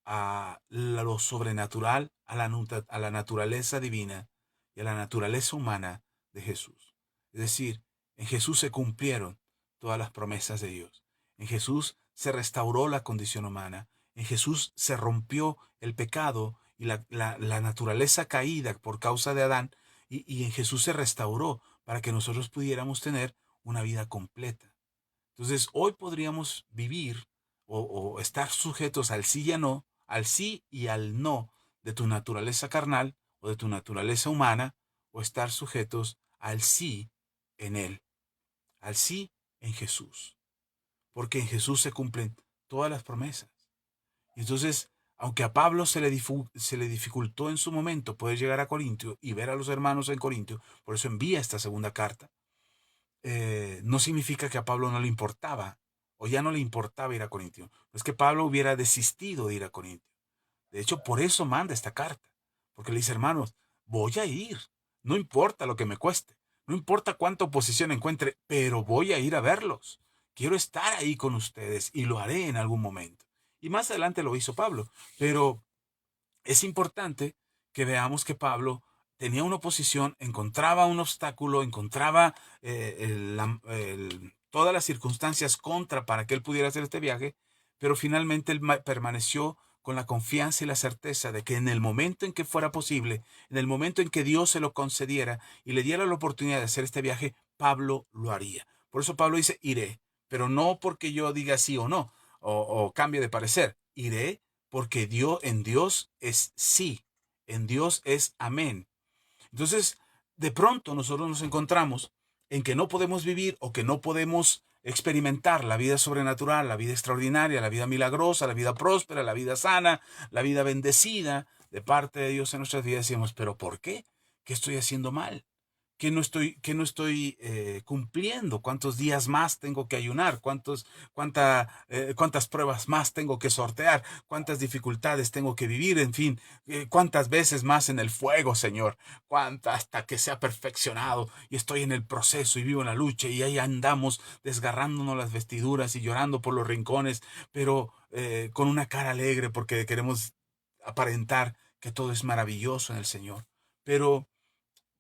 [SPEAKER 1] a lo sobrenatural, a la naturaleza divina y a la naturaleza humana de Jesús. Es decir, en Jesús se cumplieron todas las promesas de Dios. En Jesús se restauró la condición humana. En Jesús se rompió el pecado y la naturaleza caída por causa de Adán. Y en Jesús se restauró para que nosotros pudiéramos tener una vida completa. Entonces, hoy podríamos vivir o estar sujetos al sí y al no, al sí y al no de tu naturaleza carnal o de tu naturaleza humana, o estar sujetos al sí en Él, al sí en Jesús. Porque en Jesús se cumplen todas las promesas. Y entonces, aunque a Pablo se le dificultó en su momento poder llegar a Corintio y ver a los hermanos en Corintio, por eso envía esta segunda carta, no significa que a Pablo no le importaba o ya no le importaba ir a Corintio. No es que Pablo hubiera desistido de ir a Corintio. De hecho, por eso manda esta carta. Porque le dice, hermanos, voy a ir. No importa lo que me cueste. No importa cuánta oposición encuentre, pero voy a ir a verlos. Quiero estar ahí con ustedes y lo haré en algún momento. Y más adelante lo hizo Pablo. Pero es importante que veamos que Pablo tenía una oposición, encontraba un obstáculo, encontraba todas las circunstancias contra para que él pudiera hacer este viaje, pero finalmente él permaneció con la confianza y la certeza de que en el momento en que fuera posible, en el momento en que Dios se lo concediera y le diera la oportunidad de hacer este viaje, Pablo lo haría. Por eso Pablo dice, iré, pero no porque yo diga sí o no, o cambie de parecer, iré porque en Dios es sí, en Dios es amén. Entonces, de pronto nosotros nos encontramos en que no podemos vivir o que no podemos experimentar la vida sobrenatural, la vida extraordinaria, la vida milagrosa, la vida próspera, la vida sana, la vida bendecida de parte de Dios en nuestras vidas. Y decimos, ¿pero por qué? ¿Qué estoy haciendo mal? ¿Qué no estoy cumpliendo? ¿Cuántos días más tengo que ayunar? ¿Cuántas pruebas más tengo que sortear? ¿Cuántas dificultades tengo que vivir? En fin, ¿cuántas veces más en el fuego, Señor? ¿Cuántas hasta que sea perfeccionado y estoy en el proceso y vivo en la lucha y ahí andamos desgarrándonos las vestiduras y llorando por los rincones, pero con una cara alegre porque queremos aparentar que todo es maravilloso en el Señor? Pero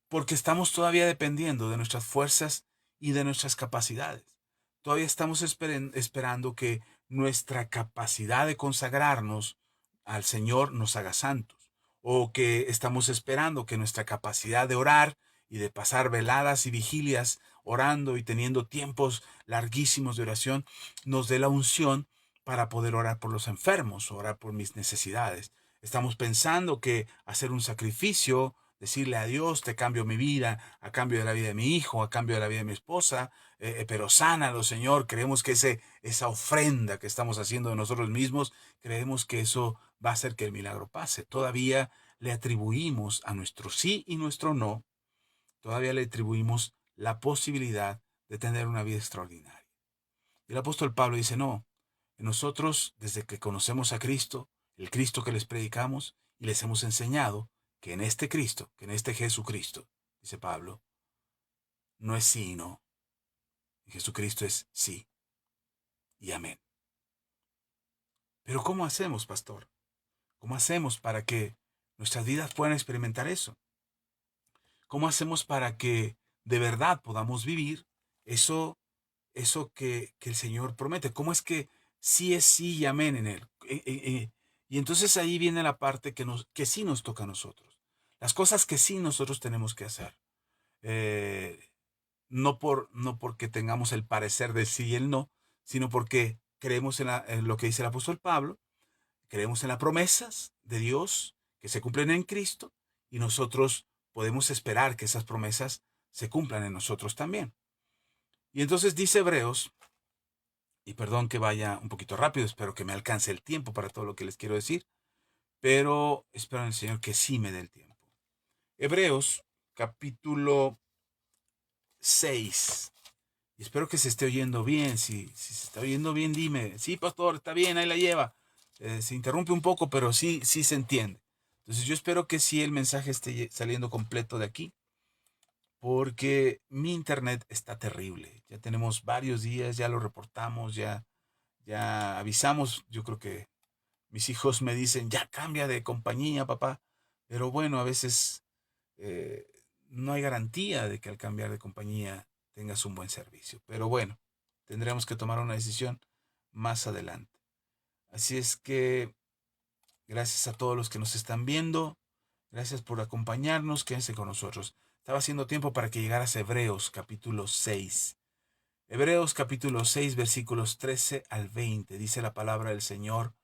[SPEAKER 1] porque estamos todavía dependiendo de nuestras fuerzas y de nuestras capacidades. Todavía estamos esperando que nuestra capacidad de consagrarnos al Señor nos haga santos, o que estamos esperando que nuestra capacidad de orar y de pasar veladas y vigilias orando y teniendo tiempos larguísimos de oración nos dé la unción para poder orar por los enfermos, orar por mis necesidades. Estamos pensando que hacer un sacrificio, decirle a Dios, te cambio mi vida, a cambio de la vida de mi hijo, a cambio de la vida de mi esposa, pero sánalo, Señor. Creemos que esa ofrenda que estamos haciendo de nosotros mismos, creemos que eso va a hacer que el milagro pase. Todavía le atribuimos a nuestro sí y nuestro no, todavía le atribuimos la posibilidad de tener una vida extraordinaria. Y el apóstol Pablo dice, no, nosotros desde que conocemos a Cristo, el Cristo que les predicamos y les hemos enseñado, que en este Cristo, que en este Jesucristo, dice Pablo, no es sí y no. En Jesucristo es sí y amén. Pero ¿cómo hacemos, pastor? ¿Cómo hacemos para que nuestras vidas puedan experimentar eso? ¿Cómo hacemos para que de verdad podamos vivir eso que el Señor promete? ¿Cómo es que sí es sí y amén en Él? Y entonces ahí viene la parte que sí nos toca a nosotros. Las cosas que sí nosotros tenemos que hacer. Eh, no porque tengamos el parecer del sí y el no, sino porque creemos en lo que dice el apóstol Pablo, creemos en las promesas de Dios que se cumplen en Cristo y nosotros podemos esperar que esas promesas se cumplan en nosotros también. Y entonces dice Hebreos, y perdón que vaya un poquito rápido, espero que me alcance el tiempo para todo lo que les quiero decir, pero espero en el Señor que sí me dé el tiempo. Hebreos capítulo 6. Y espero que se esté oyendo bien. Si se está oyendo bien, dime. Sí, pastor, está bien, ahí la lleva. Se interrumpe un poco, pero sí se entiende. Entonces yo espero que sí el mensaje esté saliendo completo de aquí, porque mi internet está terrible. Ya tenemos varios días, ya lo reportamos, ya avisamos. Yo creo que mis hijos me dicen, ya cambia de compañía, papá. Pero bueno, a veces eh, no hay garantía de que al cambiar de compañía tengas un buen servicio. Pero bueno, tendremos que tomar una decisión más adelante. Así es que gracias a todos los que nos están viendo. Gracias por acompañarnos. Quédense con nosotros. Estaba haciendo tiempo para que llegaras a Hebreos capítulo 6. Hebreos capítulo 6 versículos 13 al 20. Dice la palabra del Señor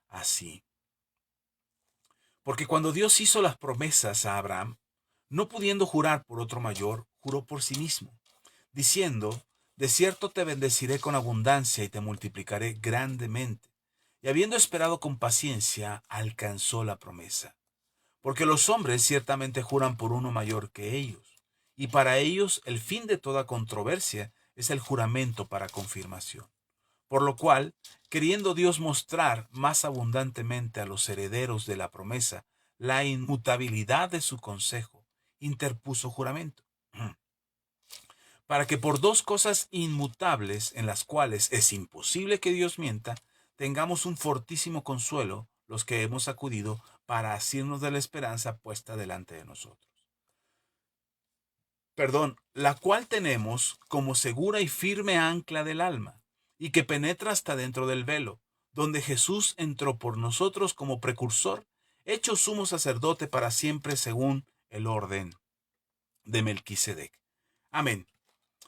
[SPEAKER 1] así. Porque cuando Dios hizo las promesas a Abraham, no pudiendo jurar por otro mayor, juró por sí mismo, diciendo, de cierto te bendeciré con abundancia y te multiplicaré grandemente. Y habiendo esperado con paciencia, alcanzó la promesa. Porque los hombres ciertamente juran por uno mayor que ellos, y para ellos el fin de toda controversia es el juramento para confirmación. Por lo cual, queriendo Dios mostrar más abundantemente a los herederos de la promesa la inmutabilidad de su consejo, interpuso juramento, para que por dos cosas inmutables en las cuales es imposible que Dios mienta, tengamos un fortísimo consuelo los que hemos acudido para asirnos de la esperanza puesta delante de nosotros. La cual tenemos como segura y firme ancla del alma, y que penetra hasta dentro del velo, donde Jesús entró por nosotros como precursor, hecho sumo sacerdote para siempre según el orden de Melquisedec. Amén.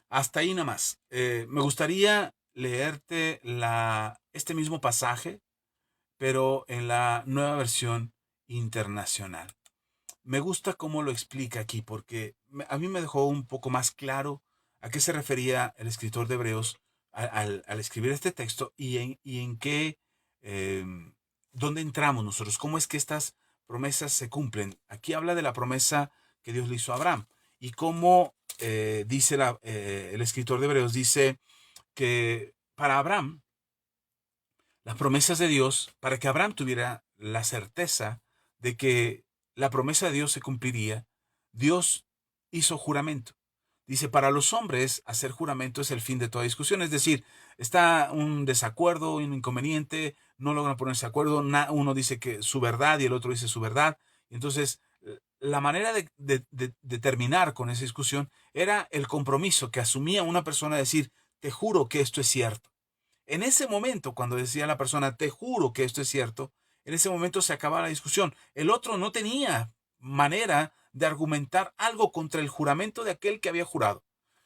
[SPEAKER 1] Hasta ahí nada más. Me gustaría leerte este mismo pasaje, pero en la nueva versión internacional. Me gusta cómo lo explica aquí, porque a mí me dejó un poco más claro a qué se refería el escritor de Hebreos al escribir este texto y en qué, eh, dónde entramos nosotros, cómo es que estas promesas se cumplen. Aquí habla de la promesa que Dios le hizo a Abraham y cómo dice el escritor de Hebreos, dice que para Abraham, las promesas de Dios, para que Abraham tuviera la certeza de que la promesa de Dios se cumpliría, Dios hizo juramento. Dice, para los hombres hacer juramento es el fin de toda discusión. Es decir, está un desacuerdo, un inconveniente, no logran ponerse de acuerdo, uno dice que su verdad y el otro dice su verdad. Entonces, la manera de terminar con esa discusión era el compromiso que asumía una persona de decir, te juro que esto es cierto. En ese momento, cuando decía la persona, te juro que esto es cierto, en ese momento se acababa la discusión. El otro no tenía manera de argumentar algo contra el juramento de aquel que había jurado.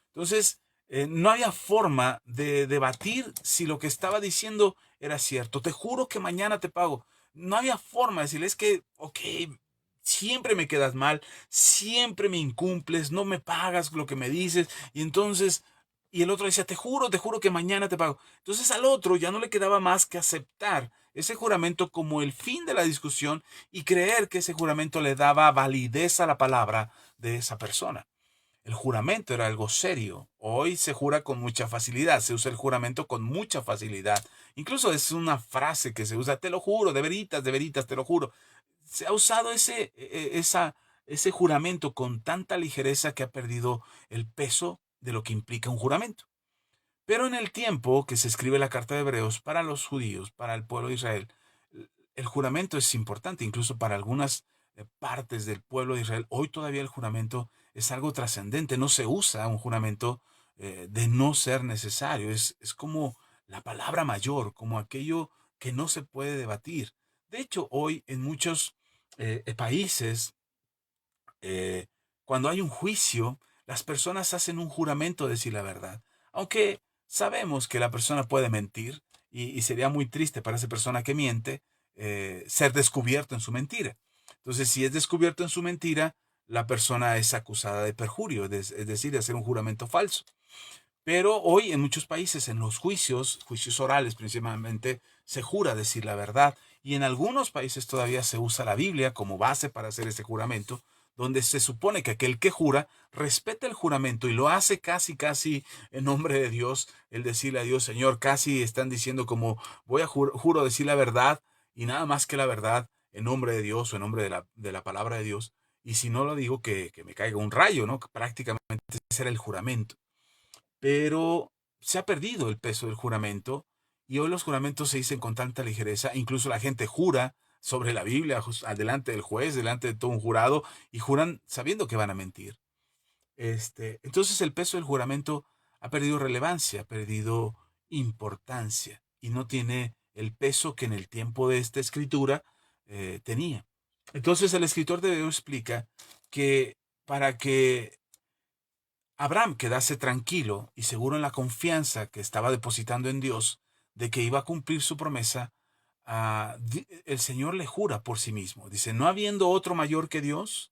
[SPEAKER 1] Entonces, no había forma de debatir si lo que estaba diciendo era cierto. Te juro que mañana te pago. No había forma de decirle, es que, ok, siempre me quedas mal, siempre me incumples, no me pagas lo que me dices, y entonces y el otro decía, te juro que mañana te pago. Entonces al otro ya no le quedaba más que aceptar ese juramento como el fin de la discusión y creer que ese juramento le daba validez a la palabra de esa persona. El juramento era algo serio. Hoy se jura con mucha facilidad, se usa el juramento con mucha facilidad. Incluso es una frase que se usa, te lo juro, de veritas, te lo juro. Se ha usado ese juramento con tanta ligereza que ha perdido el peso de lo que implica un juramento. Pero en el tiempo que se escribe la carta de Hebreos para los judíos, para el pueblo de Israel, el juramento es importante, incluso para algunas partes del pueblo de Israel. Hoy todavía el juramento es algo trascendente, no se usa un juramento de no ser necesario, es como la palabra mayor, como aquello que no se puede debatir. De hecho, hoy en muchos países, eh, cuando hay un juicio, las personas hacen un juramento de decir la verdad. Aunque sabemos que la persona puede mentir y sería muy triste para esa persona que miente ser descubierto en su mentira. Entonces, si es descubierto en su mentira, la persona es acusada de perjurio, es decir, de hacer un juramento falso. Pero hoy en muchos países, en los juicios orales principalmente, se jura decir la verdad. Y en algunos países todavía se usa la Biblia como base para hacer ese juramento, donde se supone que aquel que jura respeta el juramento y lo hace casi en nombre de Dios, el decirle a Dios, Señor, casi están diciendo como voy a juro decir la verdad y nada más que la verdad en nombre de Dios o en nombre de la palabra de Dios. Y si no lo digo, que me caiga un rayo, ¿no? Que prácticamente ese era el juramento. Pero se ha perdido el peso del juramento y hoy los juramentos se dicen con tanta ligereza, incluso la gente jura sobre la Biblia, delante del juez, delante de todo un jurado, y juran sabiendo que van a mentir. Entonces el peso del juramento ha perdido relevancia, ha perdido importancia y no tiene el peso que en el tiempo de esta escritura tenía. Entonces el escritor de Hebreos explica que para que Abraham quedase tranquilo y seguro en la confianza que estaba depositando en Dios de que iba a cumplir su promesa, el Señor le jura por sí mismo. Dice, no habiendo otro mayor que Dios,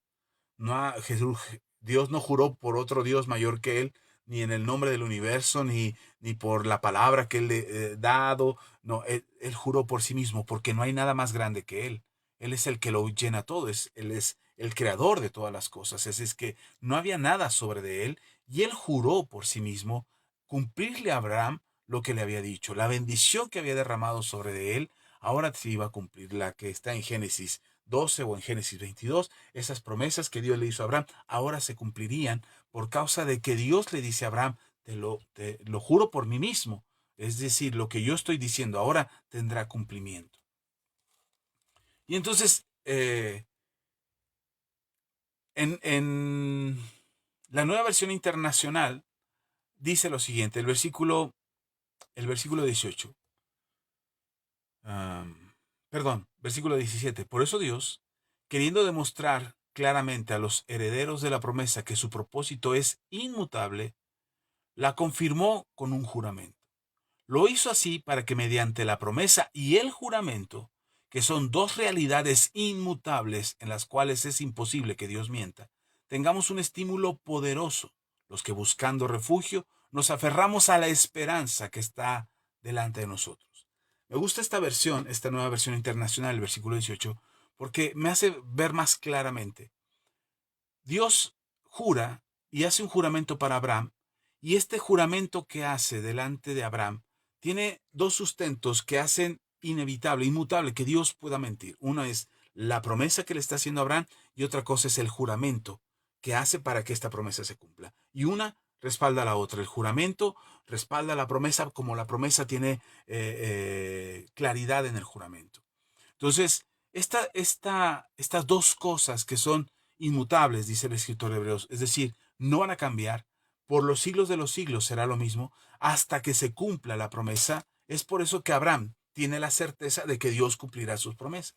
[SPEAKER 1] Dios no juró por otro Dios mayor que Él, ni en el nombre del universo, ni por la palabra que Él le dado. No, él juró por sí mismo, porque no hay nada más grande que Él. Él es el que lo llena todo, Él es el creador de todas las cosas. Es que no había nada sobre de Él, y Él juró por sí mismo cumplirle a Abraham lo que le había dicho. La bendición que había derramado sobre de Él, ahora se iba a cumplir, la que está en Génesis 12 o en Génesis 22, esas promesas que Dios le hizo a Abraham ahora se cumplirían por causa de que Dios le dice a Abraham, te lo juro por mí mismo. Es decir, lo que yo estoy diciendo ahora tendrá cumplimiento. Y entonces, en la nueva versión internacional dice lo siguiente, el versículo 18. Versículo 17. Por eso Dios, queriendo demostrar claramente a los herederos de la promesa que su propósito es inmutable, la confirmó con un juramento. Lo hizo así para que mediante la promesa y el juramento, que son dos realidades inmutables en las cuales es imposible que Dios mienta, tengamos un estímulo poderoso, los que buscando refugio nos aferramos a la esperanza que está delante de nosotros. Me gusta esta versión, esta nueva versión internacional, el versículo 18, porque me hace ver más claramente. Dios jura y hace un juramento para Abraham, y este juramento que hace delante de Abraham tiene dos sustentos que hacen inevitable, inmutable que Dios pueda mentir. Una es la promesa que le está haciendo a Abraham y otra cosa es el juramento que hace para que esta promesa se cumpla. Y una respalda a la otra. El juramento respalda la promesa como la promesa tiene claridad en el juramento. Entonces, estas dos cosas que son inmutables, dice el escritor de Hebreos, es decir, no van a cambiar, por los siglos de los siglos será lo mismo, hasta que se cumpla la promesa. Es por eso que Abraham tiene la certeza de que Dios cumplirá sus promesas.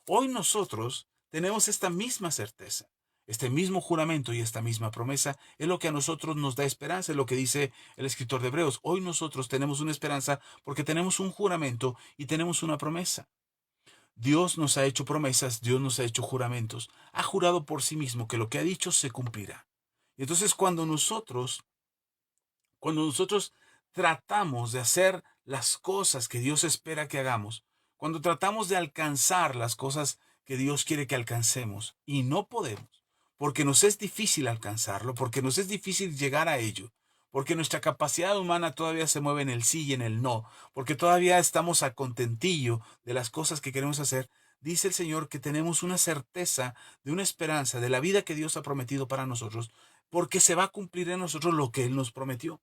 [SPEAKER 1] Hoy nosotros tenemos esta misma certeza, este mismo juramento y esta misma promesa es lo que a nosotros nos da esperanza, es lo que dice el escritor de Hebreos. Hoy nosotros tenemos una esperanza porque tenemos un juramento y tenemos una promesa. Dios nos ha hecho promesas, Dios nos ha hecho juramentos, ha jurado por sí mismo que lo que ha dicho se cumplirá. Y entonces cuando nosotros tratamos de hacer las cosas que Dios espera que hagamos, cuando tratamos de alcanzar las cosas que Dios quiere que alcancemos y no podemos, porque nos es difícil alcanzarlo, porque nos es difícil llegar a ello, porque nuestra capacidad humana todavía se mueve en el sí y en el no, porque todavía estamos a contentillo de las cosas que queremos hacer, dice el Señor que tenemos una certeza de una esperanza de la vida que Dios ha prometido para nosotros, porque se va a cumplir en nosotros lo que Él nos prometió.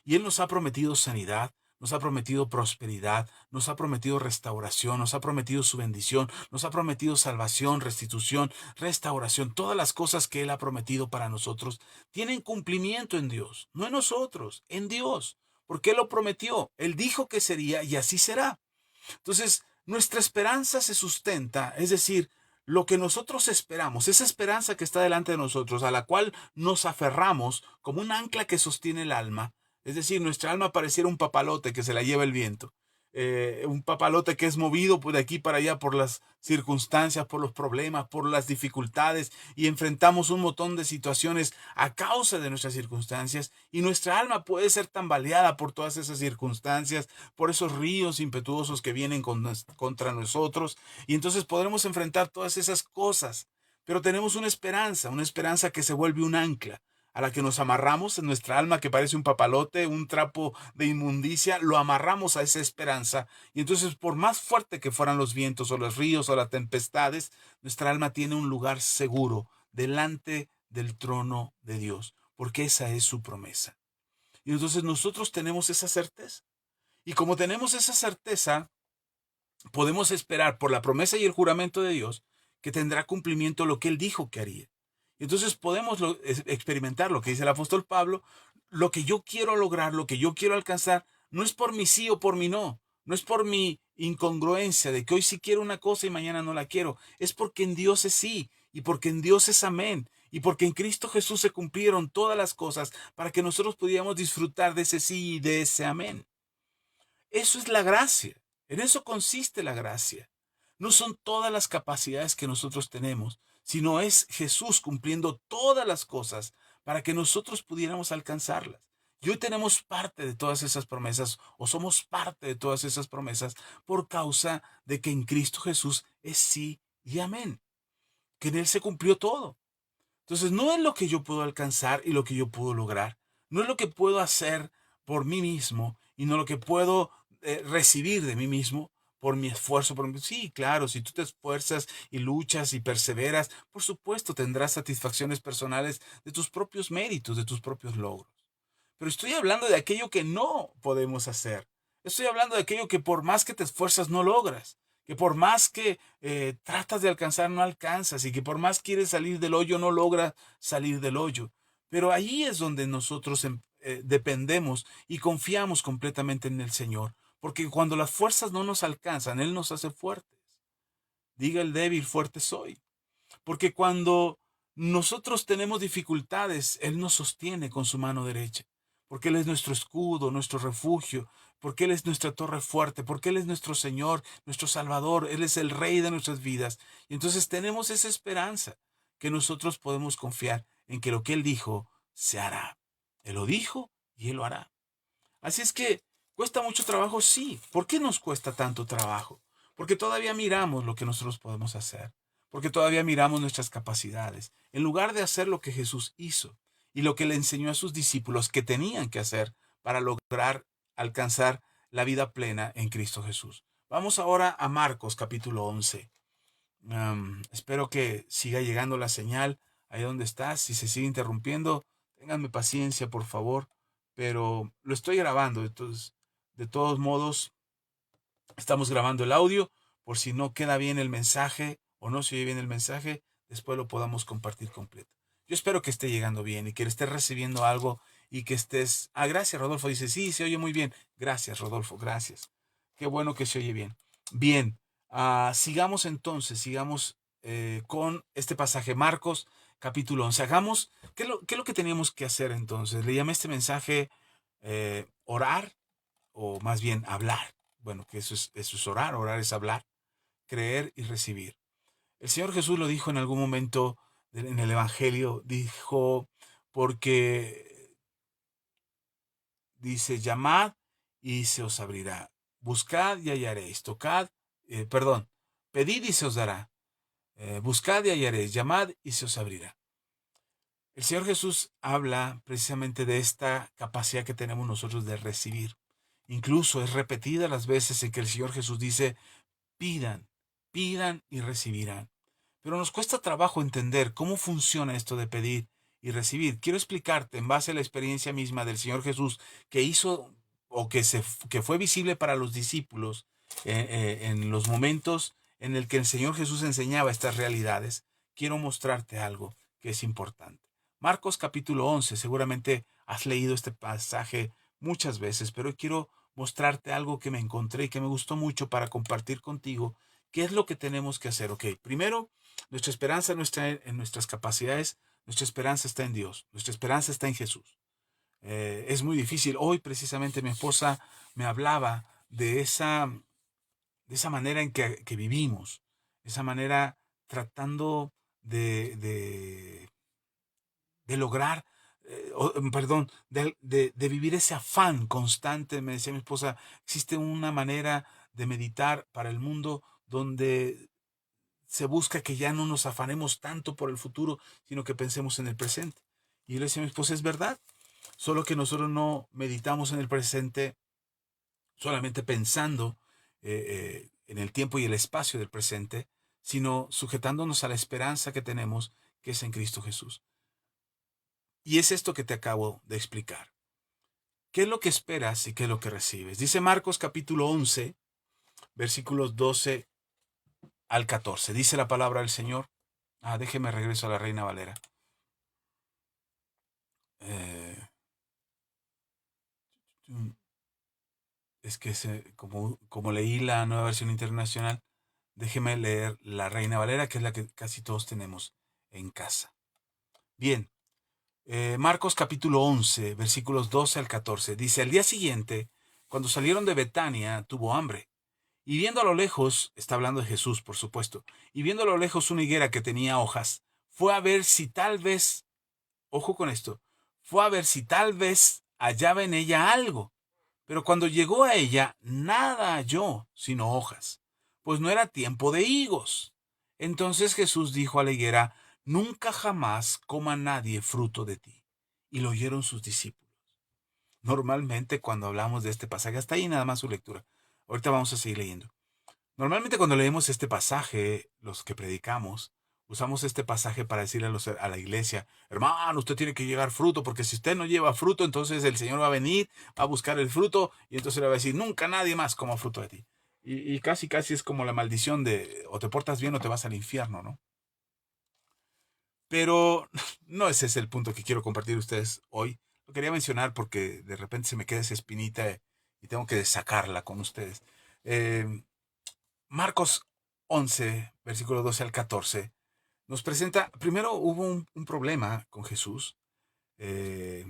[SPEAKER 1] Y Él nos ha prometido sanidad, nos ha prometido prosperidad, nos ha prometido restauración, nos ha prometido su bendición, nos ha prometido salvación, restitución, restauración. Todas las cosas que Él ha prometido para nosotros tienen cumplimiento en Dios, no en nosotros, en Dios, porque Él lo prometió. Él dijo que sería y así será. Entonces, nuestra esperanza se sustenta, es decir, lo que nosotros esperamos, esa esperanza que está delante de nosotros, a la cual nos aferramos como un ancla que sostiene el alma, es decir, nuestra alma pareciera un papalote que se la lleva el viento, un papalote que es movido por de aquí para allá por las circunstancias, por los problemas, por las dificultades, y enfrentamos un montón de situaciones a causa de nuestras circunstancias, y nuestra alma puede ser tambaleada por todas esas circunstancias, por esos ríos impetuosos que vienen contra nosotros, y entonces podremos enfrentar todas esas cosas, pero tenemos una esperanza que se vuelve un ancla, a la que nos amarramos en nuestra alma, que parece un papalote, un trapo de inmundicia, lo amarramos a esa esperanza, y entonces por más fuerte que fueran los vientos o los ríos o las tempestades, nuestra alma tiene un lugar seguro delante del trono de Dios, porque esa es su promesa. Y entonces nosotros tenemos esa certeza. Y como tenemos esa certeza, podemos esperar por la promesa y el juramento de Dios que tendrá cumplimiento lo que Él dijo que haría. Entonces podemos experimentar lo que dice el apóstol Pablo: lo que yo quiero lograr, lo que yo quiero alcanzar, no es por mi sí o por mi no, no es por mi incongruencia de que hoy sí quiero una cosa y mañana no la quiero, es porque en Dios es sí, y porque en Dios es amén, y porque en Cristo Jesús se cumplieron todas las cosas para que nosotros pudiéramos disfrutar de ese sí y de ese amén. Eso es la gracia. En eso consiste la gracia. No son todas las capacidades que nosotros tenemos, sino es Jesús cumpliendo todas las cosas para que nosotros pudiéramos alcanzarlas. Y hoy tenemos parte de todas esas promesas, o somos parte de todas esas promesas, por causa de que en Cristo Jesús es sí y amén, que en Él se cumplió todo. Entonces, no es lo que yo puedo alcanzar y lo que yo puedo lograr. No es lo que puedo hacer por mí mismo y no lo que puedo recibir de mí mismo por mi esfuerzo. Sí, claro, si tú te esfuerzas y luchas y perseveras, por supuesto tendrás satisfacciones personales de tus propios méritos, de tus propios logros. Pero estoy hablando de aquello que no podemos hacer. Estoy hablando de aquello que por más que te esfuerzas no logras, que por más que tratas de alcanzar no alcanzas, y que por más quieres salir del hoyo no logras salir del hoyo. Pero ahí es donde nosotros dependemos y confiamos completamente en el Señor, porque cuando las fuerzas no nos alcanzan, Él nos hace fuertes. Diga el débil, fuerte soy. Porque cuando nosotros tenemos dificultades, Él nos sostiene con su mano derecha. Porque Él es nuestro escudo, nuestro refugio. Porque Él es nuestra torre fuerte. Porque Él es nuestro Señor, nuestro Salvador. Él es el Rey de nuestras vidas. Y entonces tenemos esa esperanza que nosotros podemos confiar en que lo que Él dijo se hará. Él lo dijo y Él lo hará. Así es que, ¿cuesta mucho trabajo? Sí. ¿Por qué nos cuesta tanto trabajo? Porque todavía miramos lo que nosotros podemos hacer. Porque todavía miramos nuestras capacidades. En lugar de hacer lo que Jesús hizo y lo que le enseñó a sus discípulos que tenían que hacer para lograr alcanzar la vida plena en Cristo Jesús. Vamos ahora a Marcos capítulo 11. Espero que siga llegando la señal ahí donde estás. Si se sigue interrumpiendo, ténganme paciencia, por favor. Pero lo estoy grabando, entonces, de todos modos, estamos grabando el audio. Por si no queda bien el mensaje o no se oye bien el mensaje, después lo podamos compartir completo. Yo espero que esté llegando bien y que estés recibiendo algo y que estés... Ah, gracias, Rodolfo. Dice, sí, se oye muy bien. Gracias, Rodolfo, gracias. Qué bueno que se oye bien. Bien, sigamos entonces, sigamos con este pasaje, Marcos capítulo 11. Hagamos, ¿qué es lo que teníamos que hacer entonces? Le llamé este mensaje orar, o más bien hablar. Bueno, que eso es orar, orar es hablar, creer y recibir. El Señor Jesús lo dijo en algún momento en el Evangelio, dijo, porque dice, llamad y se os abrirá, buscad y hallaréis, pedid y se os dará, buscad y hallaréis, llamad y se os abrirá. El Señor Jesús habla precisamente de esta capacidad que tenemos nosotros de recibir. Incluso es repetida las veces en que el Señor Jesús dice, pidan, pidan y recibirán. Pero nos cuesta trabajo entender cómo funciona esto de pedir y recibir. Quiero explicarte en base a la experiencia misma del Señor Jesús que hizo o que fue visible para los discípulos en los momentos en el que el Señor Jesús enseñaba estas realidades. Quiero mostrarte algo que es importante. Marcos capítulo 11, seguramente has leído este pasaje muchas veces, pero quiero mostrarte algo que me encontré y que me gustó mucho para compartir contigo. ¿Qué es lo que tenemos que hacer? Ok, primero, nuestra esperanza no está en nuestras capacidades, nuestra esperanza está en Dios, nuestra esperanza está en Jesús. Es muy difícil. Hoy precisamente mi esposa me hablaba de esa manera en que vivimos, esa manera tratando de lograr, perdón, de vivir ese afán constante. Me decía mi esposa, existe una manera de meditar para el mundo donde se busca que ya no nos afanemos tanto por el futuro, sino que pensemos en el presente. Y yo le decía a mi esposa, es verdad, solo que nosotros no meditamos en el presente solamente pensando en el tiempo y el espacio del presente, sino sujetándonos a la esperanza que tenemos, que es en Cristo Jesús. Y es esto que te acabo de explicar. ¿Qué es lo que esperas y qué es lo que recibes? Dice Marcos capítulo 11, versículos 12 al 14. Dice la palabra del Señor. Déjeme regreso a la Reina Valera. Eh, es que como leí la nueva versión internacional, déjeme leer la Reina Valera, que es la que casi todos tenemos en casa. Bien, Marcos capítulo 11, versículos 12 al 14. Dice, al día siguiente, cuando salieron de Betania, tuvo hambre. Y viendo a lo lejos, está hablando de Jesús, por supuesto, y viendo a lo lejos una higuera que tenía hojas, fue a ver si tal vez, ojo con esto, fue a ver si tal vez hallaba en ella algo. Pero cuando llegó a ella, nada halló sino hojas, pues no era tiempo de higos. Entonces Jesús dijo a la higuera, nunca jamás coma nadie fruto de ti. Y lo oyeron sus discípulos. Normalmente cuando hablamos de este pasaje, hasta ahí nada más su lectura. Ahorita vamos a seguir leyendo. Normalmente cuando leemos este pasaje, los que predicamos, usamos este pasaje para decirle a la iglesia, hermano, usted tiene que llevar fruto, porque si usted no lleva fruto, entonces el Señor va a venir, va a buscar el fruto, y entonces le va a decir, nunca nadie más coma fruto de ti. Y casi, casi es como la maldición de, o te portas bien o te vas al infierno, ¿no? Pero no ese es el punto que quiero compartir ustedes hoy. Lo quería mencionar porque de repente se me queda esa espinita y tengo que sacarla con ustedes. Eh, Marcos 11, versículo 12 al 14, nos presenta, primero hubo un problema con Jesús. Eh,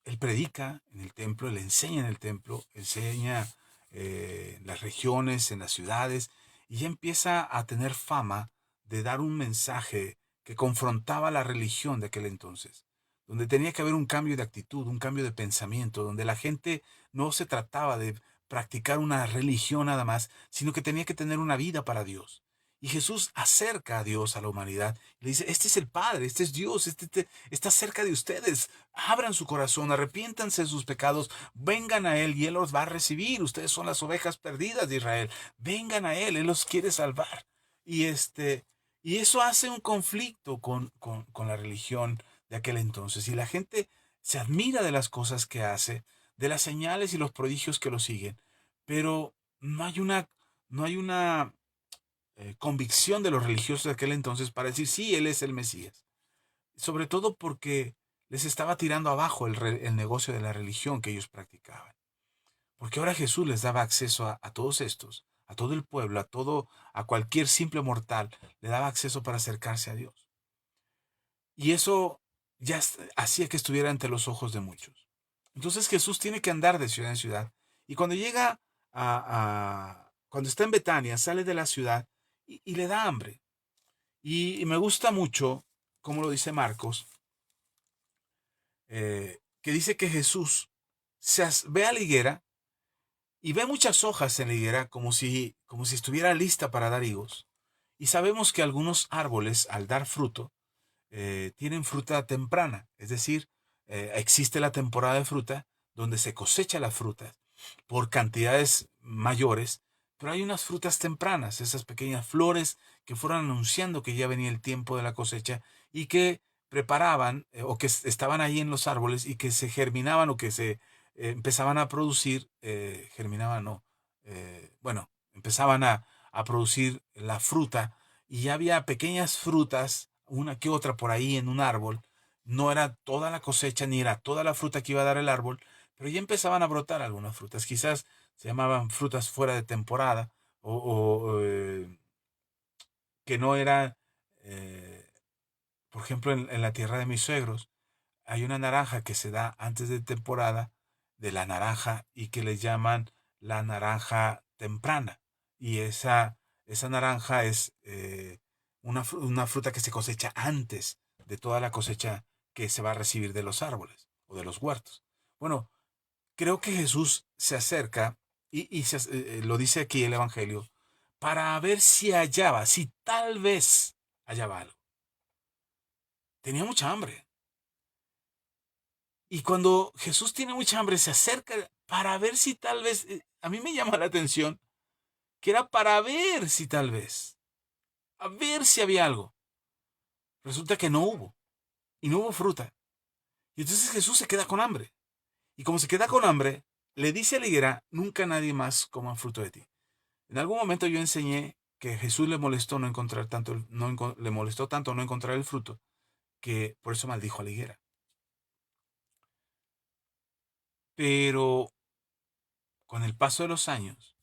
[SPEAKER 1] Él predica en el templo, él enseña en el templo, enseña en las regiones, en las ciudades, y ya empieza a tener fama de dar un mensaje que confrontaba la religión de aquel entonces, donde tenía que haber un cambio de actitud, un cambio de pensamiento, donde la gente no se trataba de practicar una religión nada más, sino que tenía que tener una vida para Dios. Y Jesús acerca a Dios a la humanidad y le dice, este es el Padre, este es Dios, está cerca de ustedes. Abran su corazón, arrepiéntanse de sus pecados, vengan a Él y Él los va a recibir. Ustedes son las ovejas perdidas de Israel. Vengan a Él los quiere salvar. Y y eso hace un conflicto con la religión de aquel entonces. Y la gente se admira de las cosas que hace, de las señales y los prodigios que lo siguen. Pero no hay una convicción de los religiosos de aquel entonces para decir, sí, Él es el Mesías. Sobre todo porque les estaba tirando abajo el negocio de la religión que ellos practicaban. Porque ahora Jesús les daba acceso a todos estos, a todo el pueblo, a cualquier simple mortal, le daba acceso para acercarse a Dios. Y eso ya hacía que estuviera ante los ojos de muchos. Entonces Jesús tiene que andar de ciudad en ciudad. Y cuando llega cuando está en Betania, sale de la ciudad y le da hambre. Y me gusta mucho, como lo dice Marcos, que dice que Jesús ve a la higuera y ve muchas hojas en la higuera como si estuviera lista para dar higos. Y sabemos que algunos árboles, al dar fruto, tienen fruta temprana, es decir, existe la temporada de fruta donde se cosecha la fruta por cantidades mayores, pero hay unas frutas tempranas, esas pequeñas flores que fueron anunciando que ya venía el tiempo de la cosecha y que preparaban o que estaban ahí en los árboles y que se germinaban o que se empezaban a producir, germinaban no, bueno, empezaban a producir la fruta y ya había pequeñas frutas, una que otra por ahí en un árbol. No era toda la cosecha ni era toda la fruta que iba a dar el árbol, pero ya empezaban a brotar algunas frutas. Quizás se llamaban frutas fuera de temporada o que no eran, por ejemplo, en la tierra de mis suegros, hay una naranja que se da antes de temporada de la naranja y que le llaman la naranja temprana. Y esa naranja es una fruta que se cosecha antes de toda la cosecha que se va a recibir de los árboles o de los huertos. Bueno, creo que Jesús se acerca y lo dice aquí el Evangelio, para ver si hallaba, si tal vez hallaba algo. Tenía mucha hambre. Y cuando Jesús tiene mucha hambre, se acerca para ver si tal vez, a mí me llama la atención, que era para ver si tal vez, a ver si había algo. Resulta que no hubo, y no hubo fruta. Y entonces Jesús se queda con hambre. Y como se queda con hambre, le dice a la higuera, nunca nadie más coma fruto de ti. En algún momento yo enseñé que Jesús le molestó no encontrar tanto, le molestó tanto no encontrar el fruto, que por eso maldijo a la higuera. Pero con el paso de los años,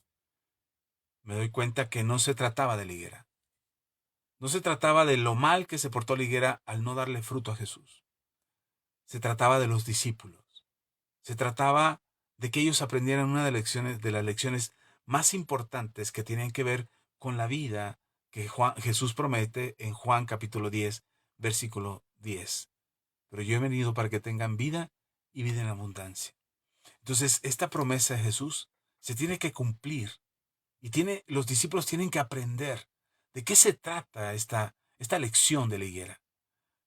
[SPEAKER 1] me doy cuenta que no se trataba de la higuera. No se trataba de lo mal que se portó la higuera al no darle fruto a Jesús. Se trataba de los discípulos. Se trataba de que ellos aprendieran una de las lecciones más importantes que tienen que ver con la vida que Jesús promete en Juan capítulo 10, versículo 10. Pero yo he venido para que tengan vida y vida en abundancia. Entonces, esta promesa de Jesús se tiene que cumplir y los discípulos tienen que aprender de qué se trata esta lección de la higuera.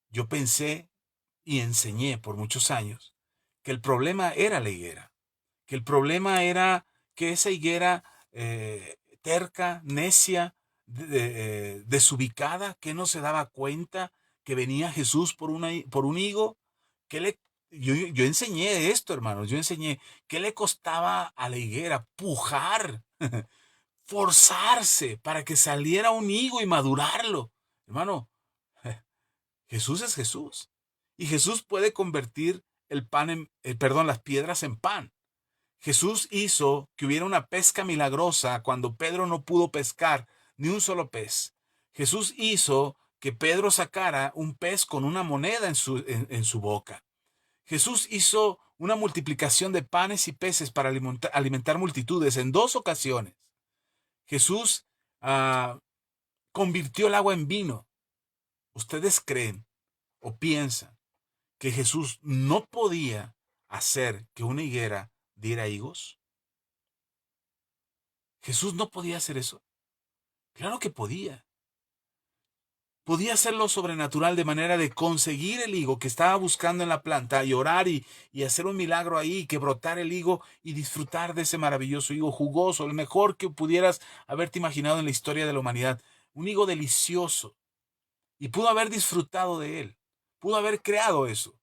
[SPEAKER 1] Yo pensé y enseñé por muchos años que el problema era la higuera, que el problema era que esa higuera terca, necia, desubicada, que no se daba cuenta que venía Jesús por un higo, yo enseñé esto, hermanos, yo enseñé qué le costaba a la higuera pujar, forzarse para que saliera un higo y madurarlo. Hermano, Jesús es Jesús. Y Jesús puede convertir las piedras en pan. Jesús hizo que hubiera una pesca milagrosa cuando Pedro no pudo pescar ni un solo pez. Jesús hizo que Pedro sacara un pez con una moneda en su boca. Jesús hizo una multiplicación de panes y peces para alimentar multitudes en 2 ocasiones. Jesús convirtió el agua en vino. ¿Ustedes creen o piensan que Jesús no podía hacer que una higuera diera higos? ¿Jesús no podía hacer eso? Claro que podía. Podía hacerlo sobrenatural de manera de conseguir el higo que estaba buscando en la planta y orar y hacer un milagro ahí, que brotar el higo y disfrutar de ese maravilloso higo jugoso, el mejor que pudieras haberte imaginado en la historia de la humanidad. Un higo delicioso. Y pudo haber disfrutado de él. Pudo haber creado eso.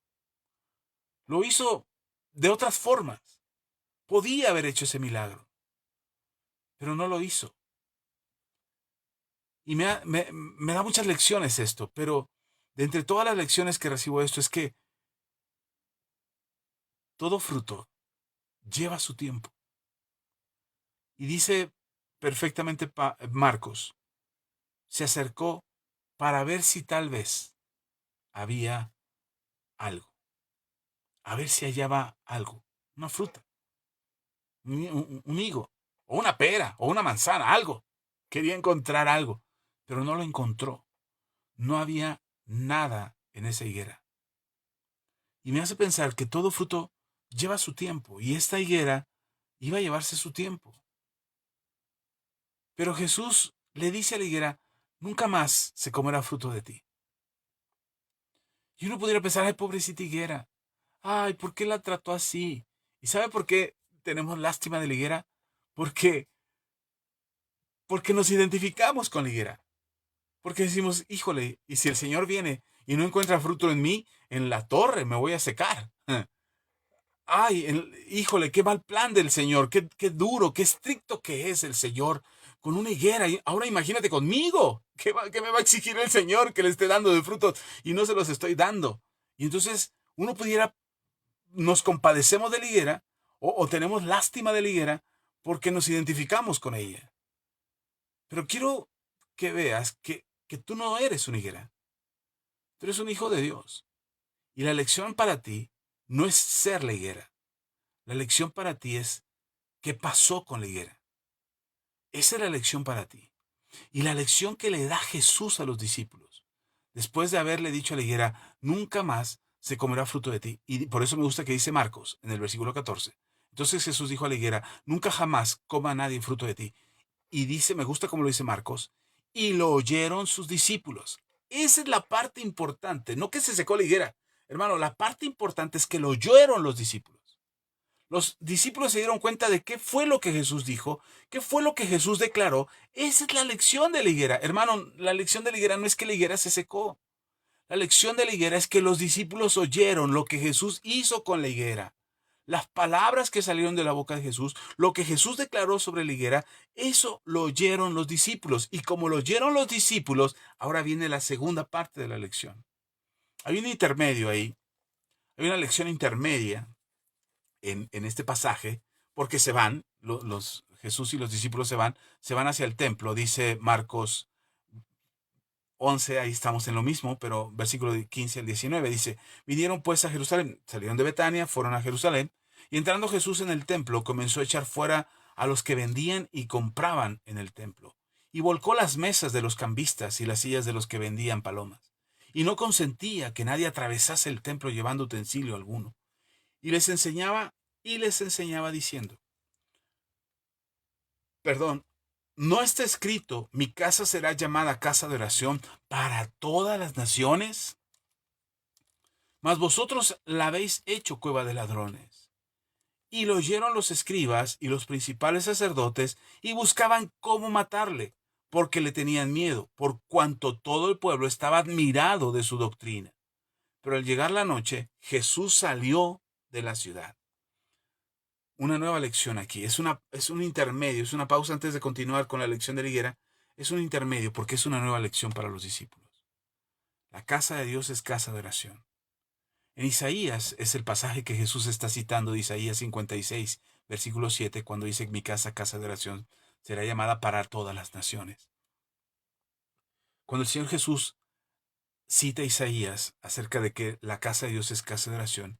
[SPEAKER 1] Lo hizo de otras formas. Podía haber hecho ese milagro. Pero no lo hizo. Y me da muchas lecciones esto, pero de entre todas las lecciones que recibo esto es que todo fruto lleva su tiempo. Y dice perfectamente Marcos, se acercó para ver si tal vez había algo, a ver si hallaba algo, una fruta, un higo, o una pera, o una manzana, algo. Quería encontrar algo, pero no lo encontró. No había nada en esa higuera. Y me hace pensar que todo fruto lleva su tiempo, y esta higuera iba a llevarse su tiempo. Pero Jesús le dice a la higuera, nunca más se comerá fruto de ti. Y uno pudiera pensar, ay, pobrecita higuera, ay, ¿por qué la trató así? ¿Y sabe por qué tenemos lástima de la higuera? Porque, porque nos identificamos con la higuera. Porque decimos, híjole, y si el Señor viene y no encuentra fruto en mí, en la torre me voy a secar. Ay, híjole, qué mal plan del Señor, qué duro, qué estricto que es el Señor con una higuera. Y ahora imagínate conmigo, ¿qué me va a exigir el Señor que le esté dando de frutos y no se los estoy dando? Y entonces nos compadecemos de la higuera O tenemos lástima de la higuera porque nos identificamos con ella. Pero quiero que veas que tú no eres una higuera. Tú eres un hijo de Dios. Y la lección para ti no es ser la higuera. La lección para ti es qué pasó con la higuera. Esa es la lección para ti. Y la lección que le da Jesús a los discípulos, después de haberle dicho a la higuera, nunca más se comerá fruto de ti. Y por eso me gusta que dice Marcos en el versículo 14. Entonces Jesús dijo a la higuera, nunca jamás coma nadie fruto de ti. Y dice, me gusta como lo dice Marcos, y lo oyeron sus discípulos. Esa es la parte importante, no que se secó la higuera. Hermano, la parte importante es que lo oyeron los discípulos. Los discípulos se dieron cuenta de qué fue lo que Jesús dijo, qué fue lo que Jesús declaró. Esa es la lección de la higuera. Hermano, la lección de la higuera no es que la higuera se secó. La lección de la higuera es que los discípulos oyeron lo que Jesús hizo con la higuera. Las palabras que salieron de la boca de Jesús, lo que Jesús declaró sobre la higuera, eso lo oyeron los discípulos. Y como lo oyeron los discípulos, ahora viene la segunda parte de la lección. Hay un intermedio ahí, hay una lección intermedia en este pasaje, porque se van, Jesús y los discípulos se van hacia el templo, dice Marcos 11, ahí estamos en lo mismo, pero versículo 15 al 19 dice, vinieron pues a Jerusalén, salieron de Betania, fueron a Jerusalén, y entrando Jesús en el templo, comenzó a echar fuera a los que vendían y compraban en el templo, y volcó las mesas de los cambistas y las sillas de los que vendían palomas, y no consentía que nadie atravesase el templo llevando utensilio alguno, y les enseñaba diciendo, perdón, ¿no está escrito, mi casa será llamada casa de oración para todas las naciones? Mas vosotros la habéis hecho cueva de ladrones. Y lo oyeron los escribas y los principales sacerdotes y buscaban cómo matarle, porque le tenían miedo, por cuanto todo el pueblo estaba admirado de su doctrina. Pero al llegar la noche, Jesús salió de la ciudad. Una nueva lección aquí. Es un intermedio, es una pausa antes de continuar con la lección de la higuera. Es un intermedio porque es una nueva lección para los discípulos. La casa de Dios es casa de oración. En Isaías es el pasaje que Jesús está citando de Isaías 56, versículo 7, cuando dice mi casa, casa de oración, será llamada para todas las naciones. Cuando el Señor Jesús cita a Isaías acerca de que la casa de Dios es casa de oración,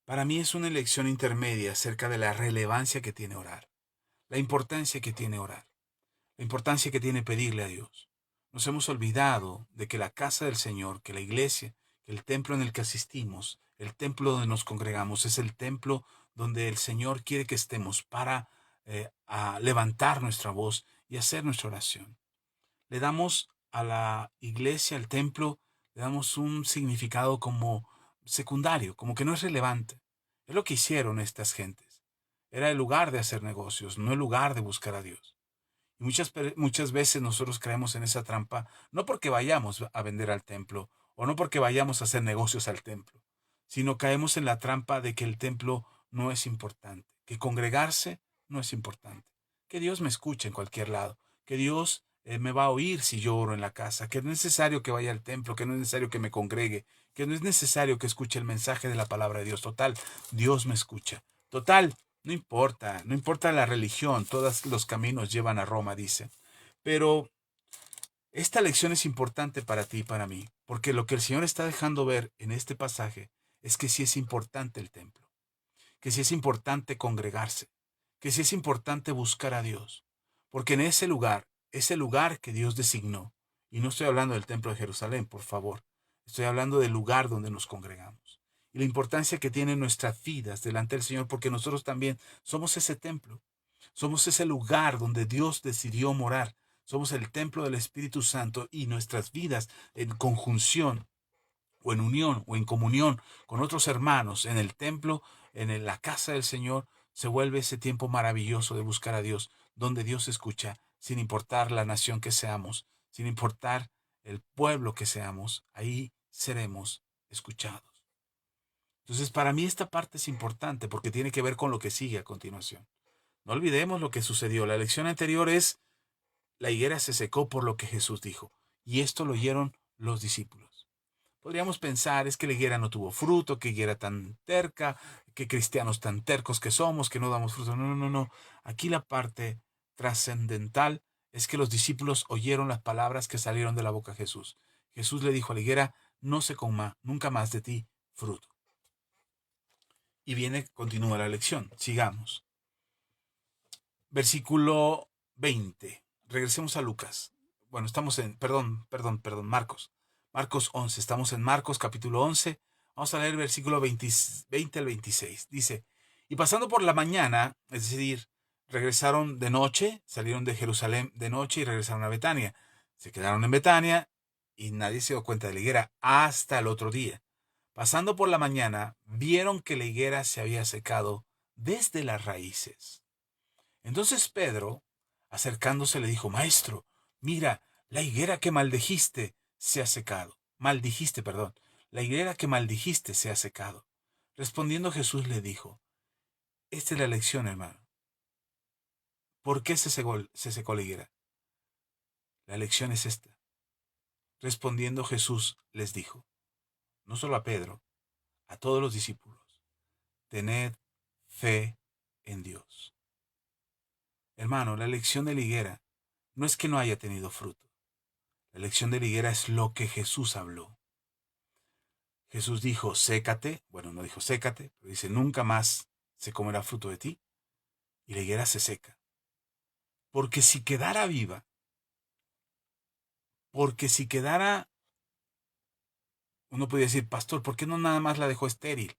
[SPEAKER 1] para mí es una lección intermedia acerca de la relevancia que tiene orar, la importancia que tiene orar. La importancia que tiene pedirle a Dios. Nos hemos olvidado de que la casa del Señor, que la iglesia, que el templo en el que asistimos, el templo donde nos congregamos, es el templo donde el Señor quiere que estemos para a levantar nuestra voz y hacer nuestra oración. Le damos a la iglesia, al templo, le damos un significado como secundario, como que no es relevante. Es lo que hicieron estas gentes. Era el lugar de hacer negocios, no el lugar de buscar a Dios. Y muchas veces nosotros caemos en esa trampa, no porque vayamos a vender al templo o no porque vayamos a hacer negocios al templo, sino caemos en la trampa de que el templo no es importante, que congregarse no es importante, que Dios me escuche en cualquier lado, que Dios me va a oír si yo oro en la casa, que no es necesario que vaya al templo, que no es necesario que me congregue, que no es necesario que escuche el mensaje de la palabra de Dios. Total, Dios me escucha. Total, no importa, no importa la religión, todos los caminos llevan a Roma, dice. Pero esta lección es importante para ti y para mí, porque lo que el Señor está dejando ver en este pasaje es que sí es importante el templo, que sí es importante congregarse, que sí es importante buscar a Dios, porque en ese lugar que Dios designó, y no estoy hablando del templo de Jerusalén, por favor, estoy hablando del lugar donde nos congregamos, y la importancia que tienen nuestras vidas delante del Señor, porque nosotros también somos ese templo, somos ese lugar donde Dios decidió morar, somos el templo del Espíritu Santo y nuestras vidas en conjunción o en unión o en comunión con otros hermanos en el templo, la casa del Señor, se vuelve ese tiempo maravilloso de buscar a Dios, donde Dios escucha, sin importar la nación que seamos, sin importar el pueblo que seamos, ahí seremos escuchados. Entonces, para mí esta parte es importante porque tiene que ver con lo que sigue a continuación. No olvidemos lo que sucedió. La lección anterior es, la higuera se secó por lo que Jesús dijo, y esto lo oyeron los discípulos. Podríamos pensar, es que la higuera no tuvo fruto, que higuera tan terca, que cristianos tan tercos que somos, que no damos fruto. No, no, no, no. Aquí la parte trascendental es que los discípulos oyeron las palabras que salieron de la boca de Jesús. Jesús le dijo a la higuera, no se coma nunca más de ti fruto. Y continúa la lección. Sigamos. Versículo 20. Regresemos a Lucas. Bueno, estamos en, perdón, Marcos. Marcos 11. Estamos en Marcos capítulo 11. Vamos a leer versículo 20 al 26. Dice, y pasando por la mañana, es decir, regresaron de noche, salieron de Jerusalén de noche y regresaron a Betania. Se quedaron en Betania y nadie se dio cuenta de la higuera hasta el otro día. Pasando por la mañana, vieron que la higuera se había secado desde las raíces. Entonces Pedro, acercándose, le dijo, Maestro, mira, la higuera que maldijiste se ha secado. Maldijiste, perdón. La higuera que maldijiste se ha secado. Respondiendo Jesús le dijo, esta es la lección, hermano. ¿Por qué se secó la higuera? La lección es esta. Respondiendo Jesús les dijo, no solo a Pedro, a todos los discípulos, tened fe en Dios. Hermano, la lección de la higuera no es que no haya tenido fruto. La lección de la higuera es lo que Jesús habló. Jesús dijo, sécate. Bueno, no dijo sécate, pero dice, nunca más se comerá fruto de ti. Y la higuera se seca. Porque si quedara viva, uno podría decir, pastor, ¿por qué no nada más la dejó estéril?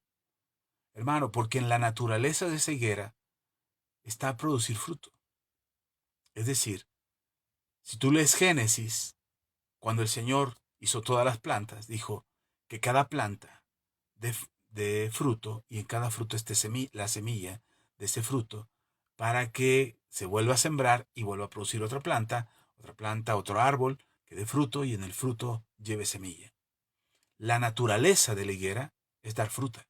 [SPEAKER 1] Hermano, porque en la naturaleza de esa higuera está a producir fruto. Es decir, si tú lees Génesis, cuando el Señor hizo todas las plantas, dijo que cada planta de fruto, y en cada fruto esté la semilla de ese fruto, para que se vuelva a sembrar y vuelva a producir otra planta, otro árbol que dé fruto y en el fruto lleve semilla. La naturaleza de la higuera es dar fruta.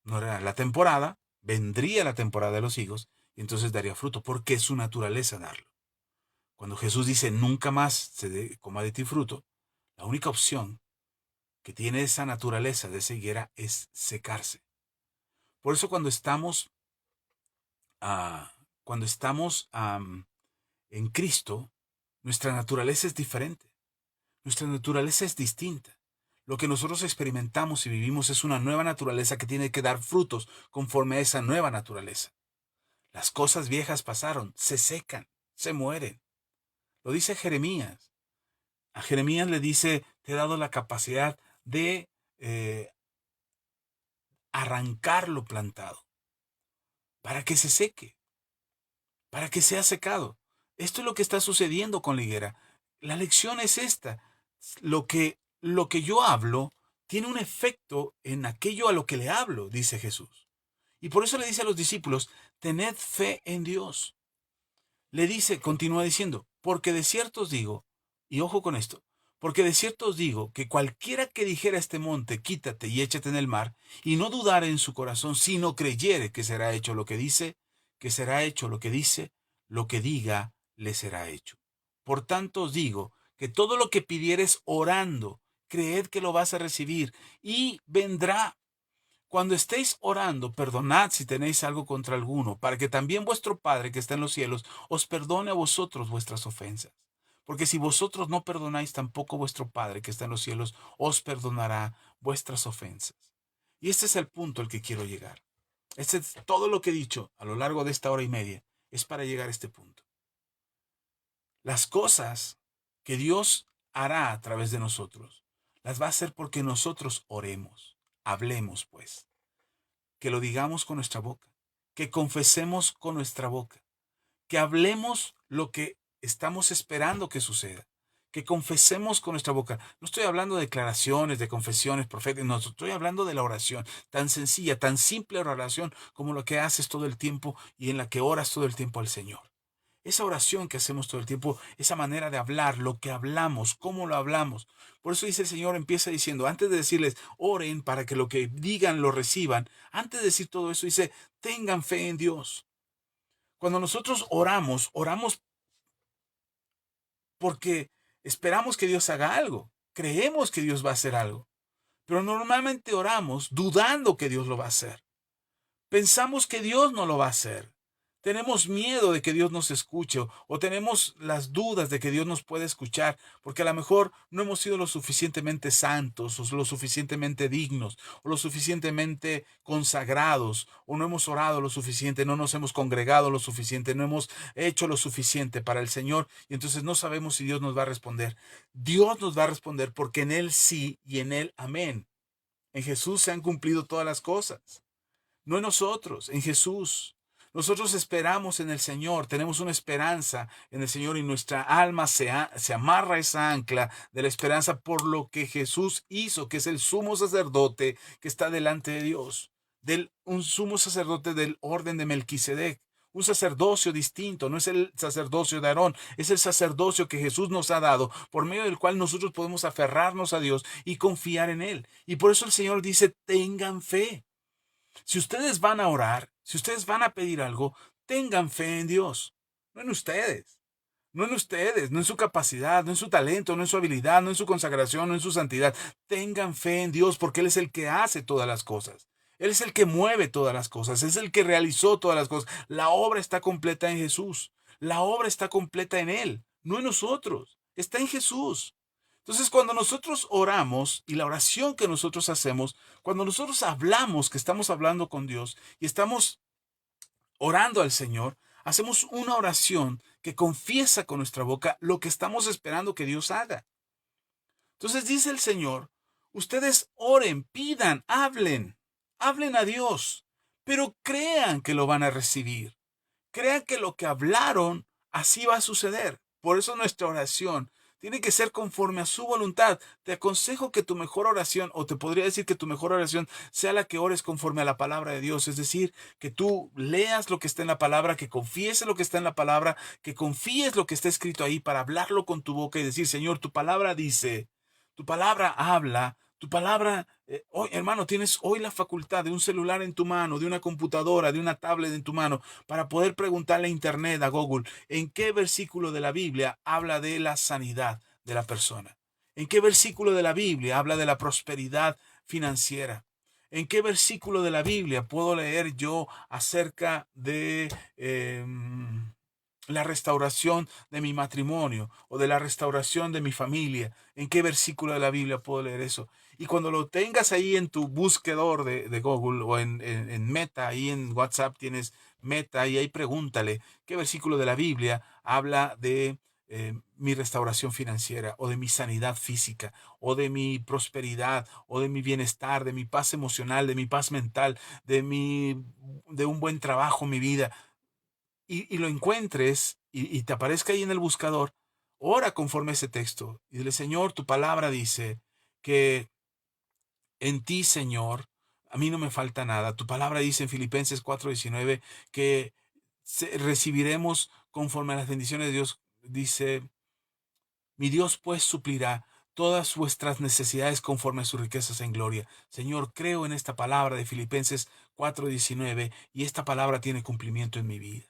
[SPEAKER 1] No era la temporada, vendría la temporada de los higos y entonces daría fruto, porque es su naturaleza darlo. Cuando Jesús dice nunca más se coma de ti fruto, la única opción que tiene esa naturaleza de esa higuera es secarse. Por eso cuando estamos en Cristo, nuestra naturaleza es diferente. Nuestra naturaleza es distinta. Lo que nosotros experimentamos y vivimos es una nueva naturaleza que tiene que dar frutos conforme a esa nueva naturaleza. Las cosas viejas pasaron, se secan, se mueren. Lo dice Jeremías. A Jeremías le dice, te he dado la capacidad de arrancar lo plantado para que se seque, para que sea secado. Esto es lo que está sucediendo con la higuera. La lección es esta. Lo que yo hablo tiene un efecto en aquello a lo que le hablo, dice Jesús. Y por eso le dice a los discípulos, tened fe en Dios. Le dice, continúa diciendo, porque de cierto os digo, y ojo con esto, porque de cierto os digo que cualquiera que dijera a este monte, quítate y échate en el mar, y no dudare en su corazón, sino creyere que será hecho lo que dice, que será hecho lo que dice, lo que diga le será hecho. Por tanto os digo que todo lo que pidieres orando, creed que lo vas a recibir, y vendrá. Cuando estéis orando, perdonad si tenéis algo contra alguno, para que también vuestro Padre que está en los cielos os perdone a vosotros vuestras ofensas. Porque si vosotros no perdonáis, tampoco vuestro Padre que está en los cielos os perdonará vuestras ofensas. Y este es el punto al que quiero llegar. Todo lo que he dicho a lo largo de esta hora y media es para llegar a este punto. Las cosas que Dios hará a través de nosotros, las va a hacer porque nosotros oremos. Hablemos, pues. Que lo digamos con nuestra boca, que confesemos con nuestra boca, que hablemos lo que estamos esperando que suceda, que confesemos con nuestra boca. No estoy hablando de declaraciones, de confesiones proféticas, no, estoy hablando de la oración, tan sencilla, tan simple oración como lo que haces todo el tiempo y en la que oras todo el tiempo al Señor. Esa oración que hacemos todo el tiempo, esa manera de hablar, lo que hablamos, cómo lo hablamos. Por eso dice el Señor, empieza diciendo, antes de decirles, oren para que lo que digan lo reciban, antes de decir todo eso, dice, tengan fe en Dios. Cuando nosotros oramos porque esperamos que Dios haga algo. creemos que Dios va a hacer algo, pero normalmente oramos dudando que Dios lo va a hacer. Pensamos que Dios no lo va a hacer. Tenemos miedo de que Dios nos escuche o tenemos las dudas de que Dios nos puede escuchar porque a lo mejor no hemos sido lo suficientemente santos o lo suficientemente dignos o lo suficientemente consagrados o no hemos orado lo suficiente, no nos hemos congregado lo suficiente, no hemos hecho lo suficiente para el Señor y entonces no sabemos si Dios nos va a responder. Dios nos va a responder porque en Él sí y en Él amén. En Jesús se han cumplido todas las cosas. No en nosotros, en Jesús. Nosotros esperamos en el Señor, tenemos una esperanza en el Señor y nuestra alma se amarra a esa ancla de la esperanza por lo que Jesús hizo, que es el sumo sacerdote que está delante de Dios, un sumo sacerdote del orden de Melquisedec, un sacerdocio distinto, no es el sacerdocio de Aarón, es el sacerdocio que Jesús nos ha dado, por medio del cual nosotros podemos aferrarnos a Dios y confiar en Él. Y por eso el Señor dice, tengan fe. Si ustedes van a orar, si ustedes van a pedir algo, tengan fe en Dios, no en ustedes. No en ustedes, no en su capacidad, no en su talento, no en su habilidad, no en su consagración, no en su santidad. Tengan fe en Dios porque Él es el que hace todas las cosas. Él es el que mueve todas las cosas, es el que realizó todas las cosas. La obra está completa en Jesús. La obra está completa en Él, no en nosotros. Está en Jesús. Entonces, cuando nosotros oramos y la oración que nosotros hacemos, cuando nosotros hablamos que estamos hablando con Dios y estamos orando al Señor, hacemos una oración que confiesa con nuestra boca lo que estamos esperando que Dios haga. Entonces dice el Señor, ustedes oren, pidan, hablen a Dios, pero crean que lo van a recibir. Crean que lo que hablaron, así va a suceder. Por eso nuestra oración tiene que ser conforme a su voluntad. Te aconsejo que tu mejor oración, o te podría decir que tu mejor oración sea la que ores conforme a la palabra de Dios. Es decir, que tú leas lo que está en la palabra, que confíes lo que está en la palabra, que confíes lo que está escrito ahí para hablarlo con tu boca y decir, Señor, tu palabra dice, tu palabra habla, tu palabra, hoy, hermano, tienes hoy la facultad de un celular en tu mano, de una computadora, de una tablet en tu mano, para poder preguntarle a Internet, a Google, ¿en qué versículo de la Biblia habla de la sanidad de la persona? ¿En qué versículo de la Biblia habla de la prosperidad financiera? ¿En qué versículo de la Biblia puedo leer yo acerca de la restauración de mi matrimonio o de la restauración de mi familia? ¿En qué versículo de la Biblia puedo leer eso? Y cuando lo tengas ahí en tu buscador de Google o en Meta, ahí en WhatsApp tienes Meta y ahí pregúntale qué versículo de la Biblia habla de mi restauración financiera o de mi sanidad física o de mi prosperidad o de mi bienestar, de mi paz emocional, de mi paz mental, de un buen trabajo en mi vida y lo encuentres y te aparezca ahí en el buscador, ora conforme a ese texto y dile, Señor, tu palabra dice que en ti, Señor, a mí no me falta nada. Tu palabra dice en Filipenses 4:19 que recibiremos conforme a las bendiciones de Dios. Dice, mi Dios pues suplirá todas vuestras necesidades conforme a sus riquezas en gloria. Señor, creo en esta palabra de Filipenses 4:19 y esta palabra tiene cumplimiento en mi vida.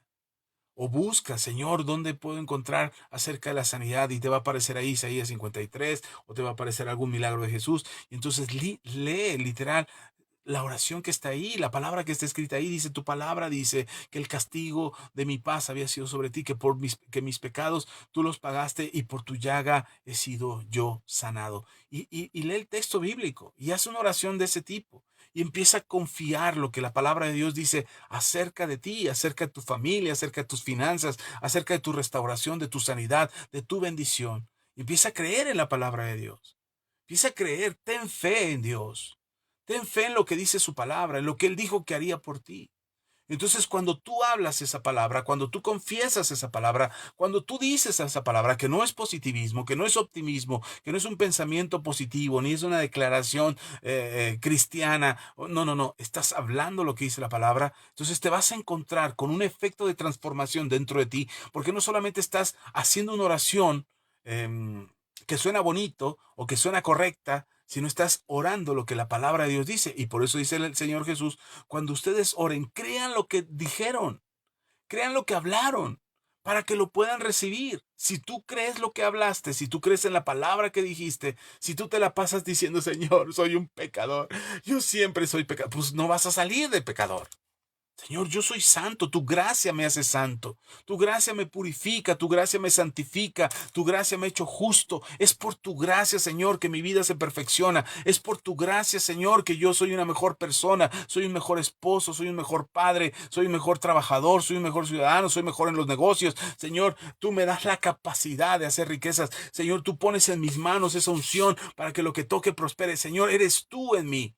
[SPEAKER 1] O busca, Señor, ¿dónde puedo encontrar acerca de la sanidad? Y te va a aparecer ahí Isaías 53, o te va a aparecer algún milagro de Jesús. Y entonces lee literal la oración que está ahí, la palabra que está escrita ahí. Dice, tu palabra dice que el castigo de mi paz había sido sobre ti, que mis pecados tú los pagaste y por tu llaga he sido yo sanado. Y lee el texto bíblico y hace una oración de ese tipo. Y empieza a confiar lo que la palabra de Dios dice acerca de ti, acerca de tu familia, acerca de tus finanzas, acerca de tu restauración, de tu sanidad, de tu bendición. Y empieza a creer en la palabra de Dios. Empieza a creer, ten fe en Dios. Ten fe en lo que dice su palabra, en lo que Él dijo que haría por ti. Entonces, cuando tú hablas esa palabra, cuando tú confiesas esa palabra, cuando tú dices esa palabra, que no es positivismo, que no es optimismo, que no es un pensamiento positivo, ni es una declaración cristiana, no, no, no, estás hablando lo que dice la palabra, entonces te vas a encontrar con un efecto de transformación dentro de ti, porque no solamente estás haciendo una oración que suena bonito o que suena correcta, sino estás orando lo que la palabra de Dios dice. Y por eso dice el Señor Jesús, cuando ustedes oren, crean lo que dijeron, crean lo que hablaron, para que lo puedan recibir. Si tú crees lo que hablaste, si tú crees en la palabra que dijiste, si tú te la pasas diciendo, Señor, soy un pecador, yo siempre soy pecador, pues no vas a salir de pecador. Señor, yo soy santo, tu gracia me hace santo, tu gracia me purifica, tu gracia me santifica, tu gracia me ha hecho justo. Es por tu gracia, Señor, que mi vida se perfecciona. Es por tu gracia, Señor, que yo soy una mejor persona, soy un mejor esposo, soy un mejor padre, soy un mejor trabajador, soy un mejor ciudadano, soy mejor en los negocios. Señor, tú me das la capacidad de hacer riquezas. Señor, tú pones en mis manos esa unción para que lo que toque prospere. Señor, eres tú en mí.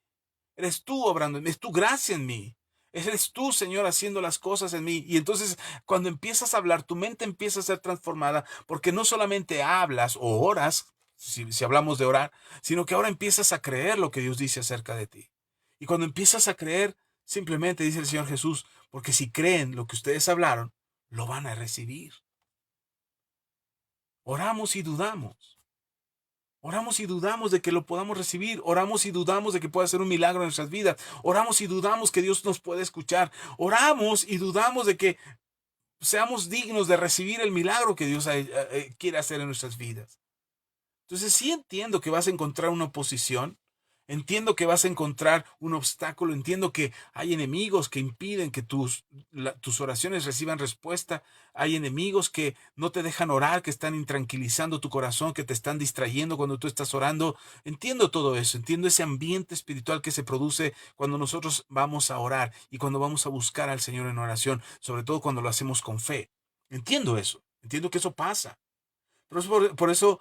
[SPEAKER 1] Eres tú obrando en mí, es tu gracia en mí. Eres tú, Señor, haciendo las cosas en mí. Y entonces, cuando empiezas a hablar, tu mente empieza a ser transformada, porque no solamente hablas o oras, si hablamos de orar, sino que ahora empiezas a creer lo que Dios dice acerca de ti. Y cuando empiezas a creer, simplemente dice el Señor Jesús, porque si creen lo que ustedes hablaron, lo van a recibir. Oramos y dudamos. Oramos y dudamos de que lo podamos recibir. Oramos y dudamos de que pueda ser un milagro en nuestras vidas. Oramos y dudamos que Dios nos pueda escuchar. Oramos y dudamos de que seamos dignos de recibir el milagro que Dios quiere hacer en nuestras vidas. Entonces sí entiendo que vas a encontrar una oposición, entiendo que vas a encontrar un obstáculo, entiendo que hay enemigos que impiden que tus oraciones reciban respuesta, hay enemigos que no te dejan orar, que están intranquilizando tu corazón, que te están distrayendo cuando tú estás orando. Entiendo todo eso, entiendo ese ambiente espiritual que se produce cuando nosotros vamos a orar y cuando vamos a buscar al Señor en oración, sobre todo cuando lo hacemos con fe. Entiendo eso, entiendo que eso pasa. Pero es por eso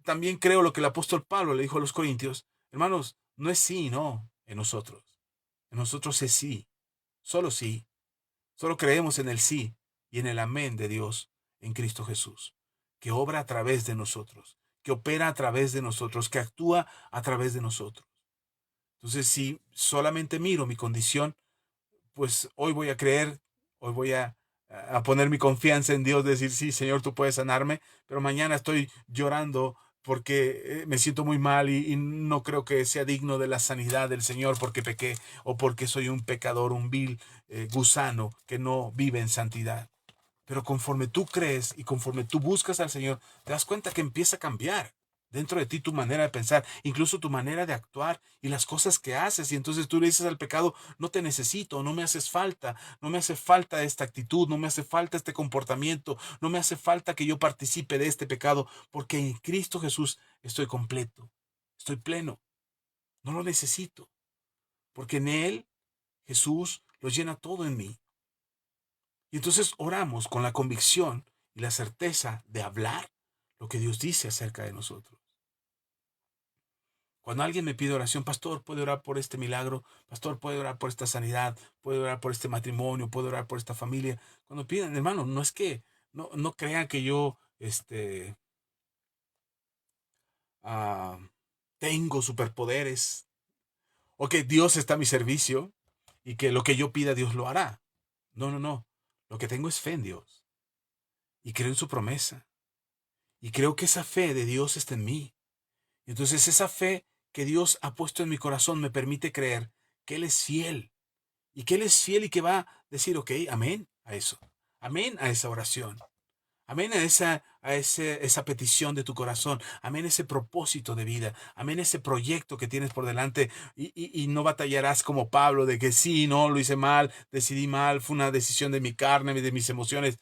[SPEAKER 1] también creo lo que el apóstol Pablo le dijo a los corintios. Hermanos, no es sí y no en nosotros. En nosotros es sí, solo sí. Solo creemos en el sí y en el amén de Dios en Cristo Jesús, que obra a través de nosotros, que opera a través de nosotros, que actúa a través de nosotros. Entonces, si solamente miro mi condición, pues hoy voy a creer, hoy voy a poner mi confianza en Dios, decir, sí, Señor, tú puedes sanarme, pero mañana estoy llorando porque me siento muy mal y no creo que sea digno de la sanidad del Señor porque pequé o porque soy un pecador, un vil gusano que no vive en santidad. Pero conforme tú crees y conforme tú buscas al Señor, te das cuenta que empieza a cambiar dentro de ti tu manera de pensar, incluso tu manera de actuar y las cosas que haces. Y entonces tú le dices al pecado, no te necesito, no me haces falta, no me hace falta esta actitud, no me hace falta este comportamiento, no me hace falta que yo participe de este pecado, porque en Cristo Jesús estoy completo, estoy pleno, no lo necesito, porque en Él Jesús lo llena todo en mí. Y entonces oramos con la convicción y la certeza de hablar lo que Dios dice acerca de nosotros. Cuando alguien me pide oración, pastor, ¿puede orar por este milagro? Pastor, ¿puede orar por esta sanidad? ¿Puede orar por este matrimonio? ¿Puede orar por esta familia? Cuando piden, hermano, no es que, no crean que yo, ah, tengo superpoderes o que Dios está a mi servicio y que lo que yo pida Dios lo hará. No, no, no. Lo que tengo es fe en Dios y creo en su promesa. Y creo que esa fe de Dios está en mí. Entonces esa fe que Dios ha puesto en mi corazón me permite creer que Él es fiel. Y que Él es fiel y que va a decir, ok, amén a eso. Amén a esa oración. Amén a esa petición de tu corazón. Amén a ese propósito de vida. Amén a ese proyecto que tienes por delante. Y no batallarás como Pablo de que sí, no, lo hice mal, decidí mal, fue una decisión de mi carne, de mis emociones.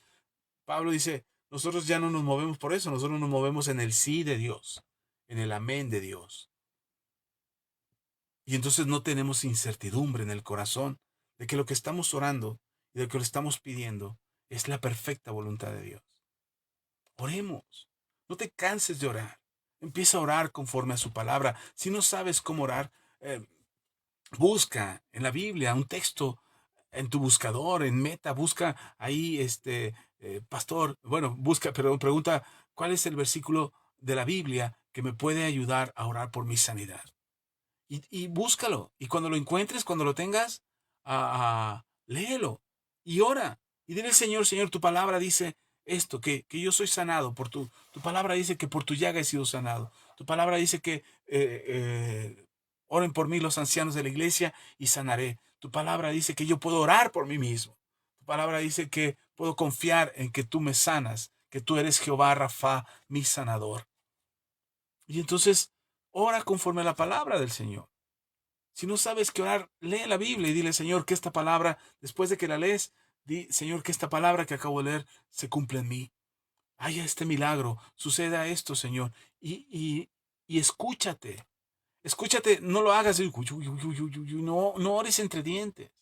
[SPEAKER 1] Pablo dice, nosotros ya no nos movemos por eso, nosotros nos movemos en el sí de Dios, en el amén de Dios. Y entonces no tenemos incertidumbre en el corazón de que lo que estamos orando y de que lo estamos pidiendo es la perfecta voluntad de Dios. Oremos, no te canses de orar. Empieza a orar conforme a su palabra. Si no sabes cómo orar, busca en la Biblia un texto en tu buscador, en Meta, busca ahí, pastor, bueno, busca, pero pregunta, ¿cuál es el versículo de la Biblia que me puede ayudar a orar por mi sanidad? Y búscalo. Y cuando lo encuentres, cuando lo tengas, léelo y ora. Y dile al Señor, Señor, tu palabra dice esto, que yo soy sanado. Tu palabra dice que por tu llaga he sido sanado. Tu palabra dice que oren por mí los ancianos de la iglesia y sanaré. Tu palabra dice que yo puedo orar por mí mismo. Tu palabra dice que Puedo confiar en que tú me sanas, que tú eres Jehová Rafa, mi sanador. Y entonces, ora conforme a la palabra del Señor. Si no sabes qué orar, lee la Biblia y dile, Señor, que esta palabra, después de que la lees, di, Señor, que esta palabra que acabo de leer se cumpla en mí. Haya este milagro, suceda esto, Señor. Y escúchate. Escúchate, no lo hagas. No, no ores entre dientes.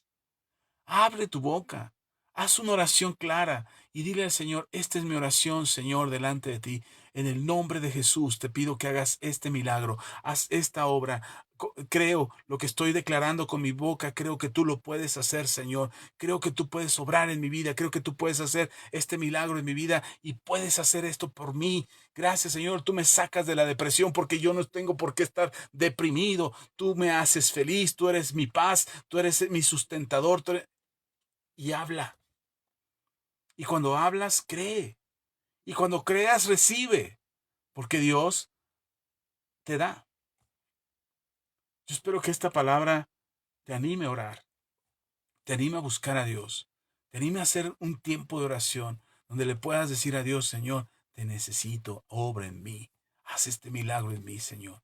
[SPEAKER 1] Abre tu boca, haz una oración clara y dile al Señor, esta es mi oración, Señor, delante de ti. En el nombre de Jesús te pido que hagas este milagro, haz esta obra. Creo lo que estoy declarando con mi boca, creo que tú lo puedes hacer, Señor. Creo que tú puedes obrar en mi vida, creo que tú puedes hacer este milagro en mi vida y puedes hacer esto por mí. Gracias, Señor, tú me sacas de la depresión porque yo no tengo por qué estar deprimido. Tú me haces feliz, tú eres mi paz, tú eres mi sustentador, y habla. Y cuando hablas, cree. Y cuando creas, recibe. Porque Dios te da. Yo espero que esta palabra te anime a orar. Te anime a buscar a Dios. Te anime a hacer un tiempo de oración donde le puedas decir a Dios, Señor, te necesito, obra en mí. Haz este milagro en mí, Señor.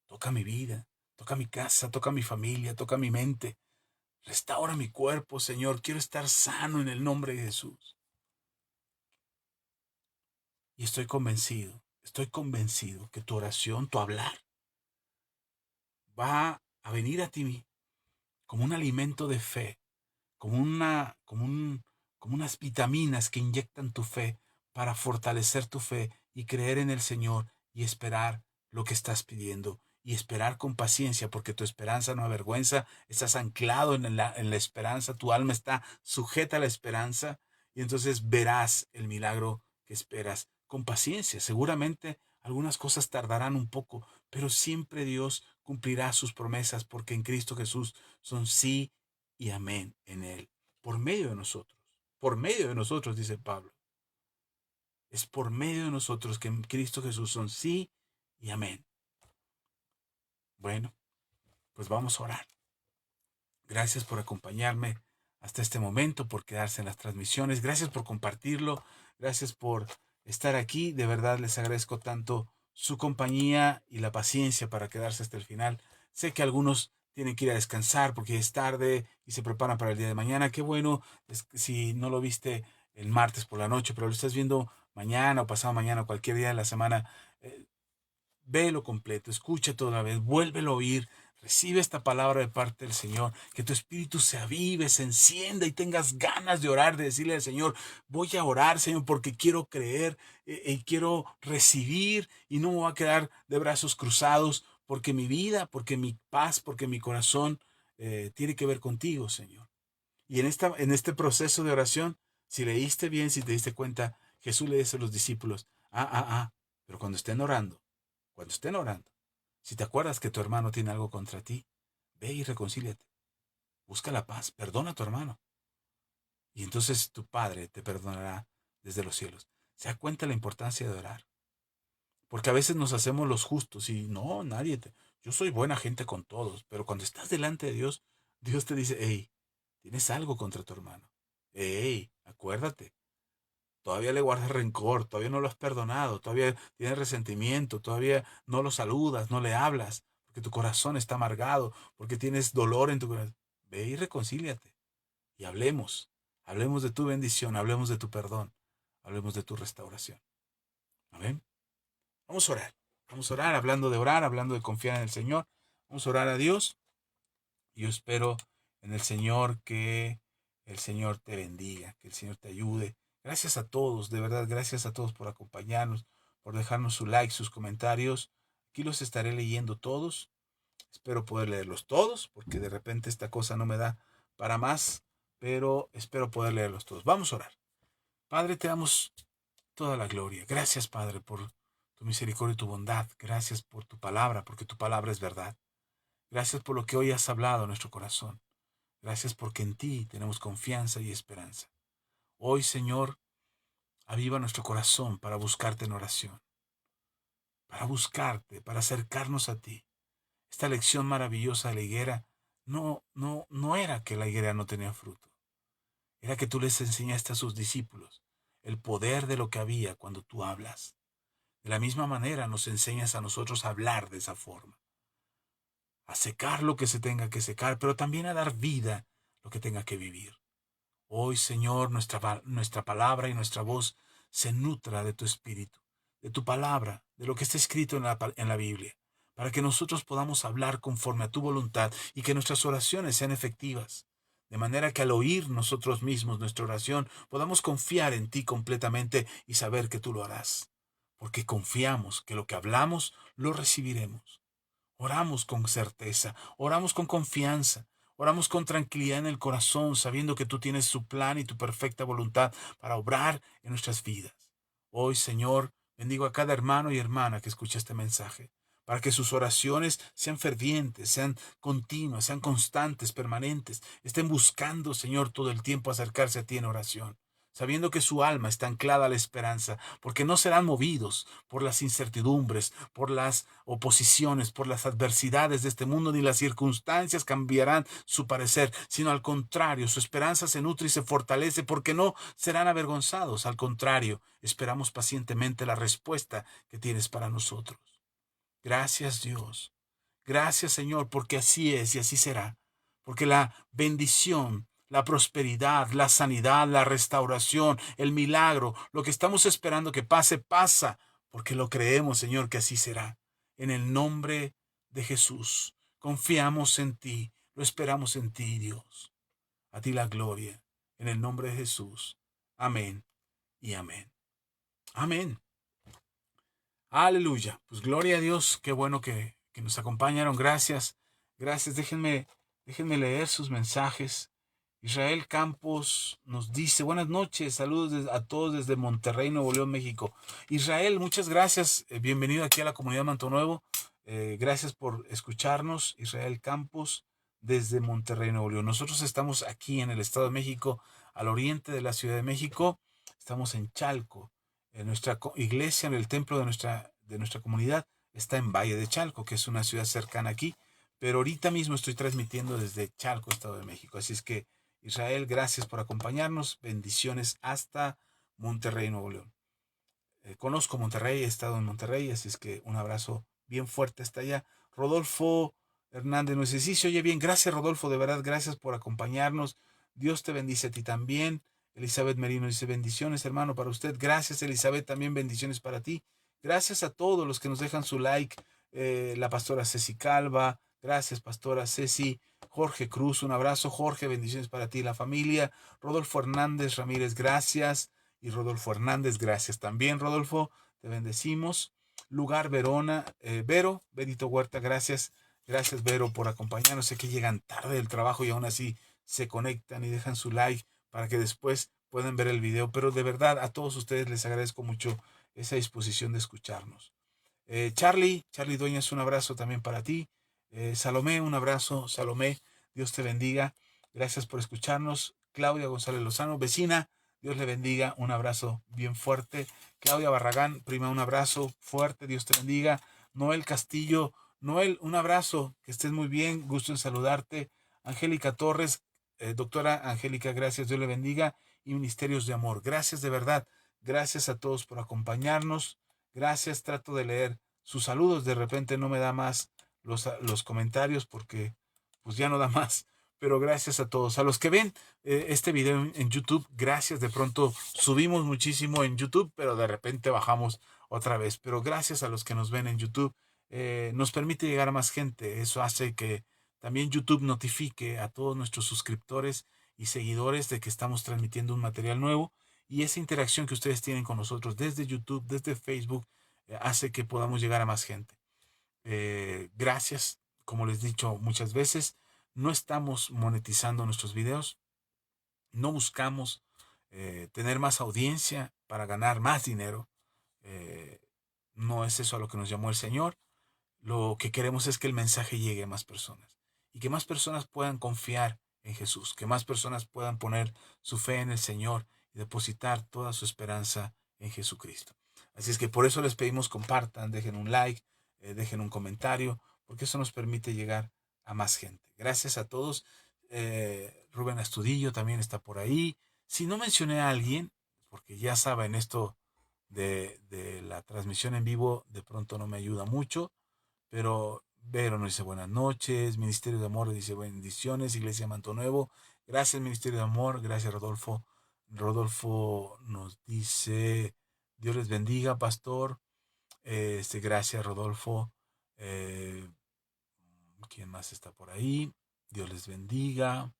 [SPEAKER 1] Toca mi vida, toca mi casa, toca mi familia, toca mi mente. Restaura mi cuerpo, Señor. Quiero estar sano en el nombre de Jesús. Y estoy convencido que tu oración, tu hablar, va a venir a ti como un alimento de fe, como unas vitaminas que inyectan tu fe para fortalecer tu fe y creer en el Señor y esperar lo que estás pidiendo y esperar con paciencia, porque tu esperanza no avergüenza, estás anclado en la esperanza, tu alma está sujeta a la esperanza y entonces verás el milagro que esperas con paciencia. Seguramente algunas cosas tardarán un poco, pero siempre Dios cumplirá sus promesas porque en Cristo Jesús son sí y amén en Él, por medio de nosotros. Por medio de nosotros, dice Pablo. Es por medio de nosotros que en Cristo Jesús son sí y amén. Bueno, pues vamos a orar. Gracias por acompañarme hasta este momento, por quedarse en las transmisiones. Gracias por compartirlo. Gracias por estar aquí. De verdad les agradezco tanto su compañía y la paciencia para quedarse hasta el final. Sé que algunos tienen que ir a descansar porque es tarde y se preparan para el día de mañana. Qué bueno si no lo viste el martes por la noche, pero lo estás viendo mañana o pasado mañana o cualquier día de la semana. eh, Vélo completo, escucha toda vez, vuélvelo a oír, recibe esta palabra de parte del Señor, que tu espíritu se avive, se encienda y tengas ganas de orar, de decirle al Señor, voy a orar, Señor, porque quiero creer y quiero recibir y no me voy a quedar de brazos cruzados, porque mi vida, porque mi paz, porque mi corazón tiene que ver contigo, Señor. Y en este proceso de oración, si leíste bien, si te diste cuenta, Jesús le dice a los discípulos, pero cuando estén orando, si te acuerdas que tu hermano tiene algo contra ti, ve y reconcíliate. Busca la paz, perdona a tu hermano. Y entonces tu Padre te perdonará desde los cielos. Se da cuenta la importancia de orar. Porque a veces nos hacemos los justos y no, yo soy buena gente con todos, pero cuando estás delante de Dios, Dios te dice, hey, tienes algo contra tu hermano. Hey, acuérdate, todavía le guardas rencor, todavía no lo has perdonado, todavía tienes resentimiento, todavía no lo saludas, no le hablas, porque tu corazón está amargado, porque tienes dolor en tu corazón. Ve y reconcíliate y hablemos de tu bendición, hablemos de tu perdón, hablemos de tu restauración. Amén. Vamos a orar hablando de orar, hablando de confiar en el Señor. Vamos a orar a Dios. Yo espero en el Señor que el Señor te bendiga, que el Señor te ayude. Gracias a todos, de verdad, gracias a todos por acompañarnos, por dejarnos su like, sus comentarios. Aquí los estaré leyendo todos. Espero poder leerlos todos, porque de repente esta cosa no me da para más, pero espero poder leerlos todos. Vamos a orar. Padre, te damos toda la gloria. Gracias, Padre, por tu misericordia y tu bondad. Gracias por tu palabra, porque tu palabra es verdad. Gracias por lo que hoy has hablado a nuestro corazón. Gracias porque en ti tenemos confianza y esperanza. Hoy, Señor, aviva nuestro corazón para buscarte en oración, para buscarte, para acercarnos a ti. Esta lección maravillosa de la higuera no era que la higuera no tenía fruto. era que tú les enseñaste a sus discípulos el poder de lo que había cuando tú hablas. De la misma manera nos enseñas a nosotros a hablar de esa forma, a secar lo que se tenga que secar, pero también a dar vida lo que tenga que vivir. Hoy, Señor, nuestra palabra y nuestra voz se nutra de tu espíritu, de tu palabra, de lo que está escrito en la Biblia, para que nosotros podamos hablar conforme a tu voluntad y que nuestras oraciones sean efectivas. De manera que al oír nosotros mismos nuestra oración, podamos confiar en ti completamente y saber que tú lo harás. Porque confiamos que lo que hablamos lo recibiremos. Oramos con certeza, oramos con confianza, oramos con tranquilidad en el corazón, sabiendo que tú tienes su plan y tu perfecta voluntad para obrar en nuestras vidas. Hoy, Señor, bendigo a cada hermano y hermana que escucha este mensaje, para que sus oraciones sean fervientes, sean continuas, sean constantes, permanentes, estén buscando, Señor, todo el tiempo acercarse a ti en oración, sabiendo que su alma está anclada a la esperanza, porque no serán movidos por las incertidumbres, por las oposiciones, por las adversidades de este mundo, ni las circunstancias cambiarán su parecer, sino al contrario, su esperanza se nutre y se fortalece, porque no serán avergonzados. Al contrario, esperamos pacientemente la respuesta que tienes para nosotros. Gracias, Dios. Gracias, Señor, porque así es y así será. Porque la bendición, la prosperidad, la sanidad, la restauración, el milagro, lo que estamos esperando que pase, pasa, porque lo creemos, Señor, que así será. En el nombre de Jesús, confiamos en ti, lo esperamos en ti, Dios. A ti la gloria, en el nombre de Jesús. Amén y amén. Amén. Aleluya. Pues gloria a Dios. Qué bueno que nos acompañaron. Gracias. Gracias. Déjenme leer sus mensajes. Israel Campos nos dice, buenas noches, saludos a todos desde Monterrey, Nuevo León, México. Israel, muchas gracias. Bienvenido aquí a la comunidad Manto Nuevo. Gracias por escucharnos. Israel Campos desde Monterrey, Nuevo León. Nosotros estamos aquí en el Estado de México, al oriente de la Ciudad de México. Estamos en Chalco. Nuestra iglesia, en el templo de nuestra comunidad, está en Valle de Chalco, que es una ciudad cercana aquí. Pero ahorita mismo estoy transmitiendo desde Chalco, Estado de México. Así es que, Israel, gracias por acompañarnos. Bendiciones hasta Monterrey, Nuevo León. Conozco Monterrey, he estado en Monterrey, así es que un abrazo bien fuerte hasta allá. Rodolfo Hernández nos dice, sí, se oye bien. Gracias, Rodolfo, de verdad, gracias por acompañarnos. Dios te bendice a ti también. Elizabeth Merino dice, bendiciones, hermano, para usted. Gracias, Elizabeth, también bendiciones para ti. Gracias a todos los que nos dejan su like. La pastora Ceci Calva, gracias, pastora Ceci. Jorge Cruz, un abrazo. Jorge, bendiciones para ti y la familia. Rodolfo Hernández Ramírez, gracias. Y Rodolfo Hernández, gracias también, Rodolfo, te bendecimos. Lugar Verona, Berito Huerta, gracias. Gracias, Vero, por acompañarnos. Sé que llegan tarde del trabajo y aún así se conectan y dejan su like para que después puedan ver el video. Pero de verdad, a todos ustedes les agradezco mucho esa disposición de escucharnos. Charlie Dueñas, un abrazo también para ti. Salomé, un abrazo. Salomé, Dios te bendiga. Gracias por escucharnos. Claudia González Lozano, vecina, Dios le bendiga. Un abrazo bien fuerte. Claudia Barragán, prima, un abrazo fuerte. Dios te bendiga. Noel Castillo, Noel, un abrazo. Que estés muy bien. Gusto en saludarte. Angélica Torres, doctora Angélica, gracias. Dios le bendiga. Y Ministerios de Amor. Gracias de verdad. Gracias a todos por acompañarnos. Gracias, trato de leer sus saludos. De repente no me da más los comentarios porque pues ya no da más. Pero gracias a todos. A los que ven este video en YouTube, gracias. De pronto subimos muchísimo en YouTube, pero de repente bajamos otra vez. Pero gracias a los que nos ven en YouTube. Nos permite llegar a más gente. Eso hace que también YouTube notifique a todos nuestros suscriptores y seguidores de que estamos transmitiendo un material nuevo. Y esa interacción que ustedes tienen con nosotros desde YouTube, desde Facebook, hace que podamos llegar a más gente. Gracias, como les he dicho muchas veces, no estamos monetizando nuestros videos, no buscamos tener más audiencia para ganar más dinero. No es eso a lo que nos llamó el Señor. Lo que queremos es que el mensaje llegue a más personas y que más personas puedan confiar en Jesús, que más personas puedan poner su fe en el Señor y depositar toda su esperanza en Jesucristo. Así es que por eso les pedimos compartan, dejen un like, dejen un comentario, porque eso nos permite llegar a más gente. Gracias a todos. Rubén Astudillo también está por ahí. Si no mencioné a alguien, porque ya saben esto de la transmisión en vivo, de pronto no me ayuda mucho, pero Vero nos dice buenas noches, Ministerio de Amor dice bendiciones, Iglesia Manto Nuevo, gracias Ministerio de Amor, gracias Rodolfo. Rodolfo nos dice, Dios les bendiga, pastor. Gracias Rodolfo. Eh, ¿Quién más está por ahí? Dios les bendiga.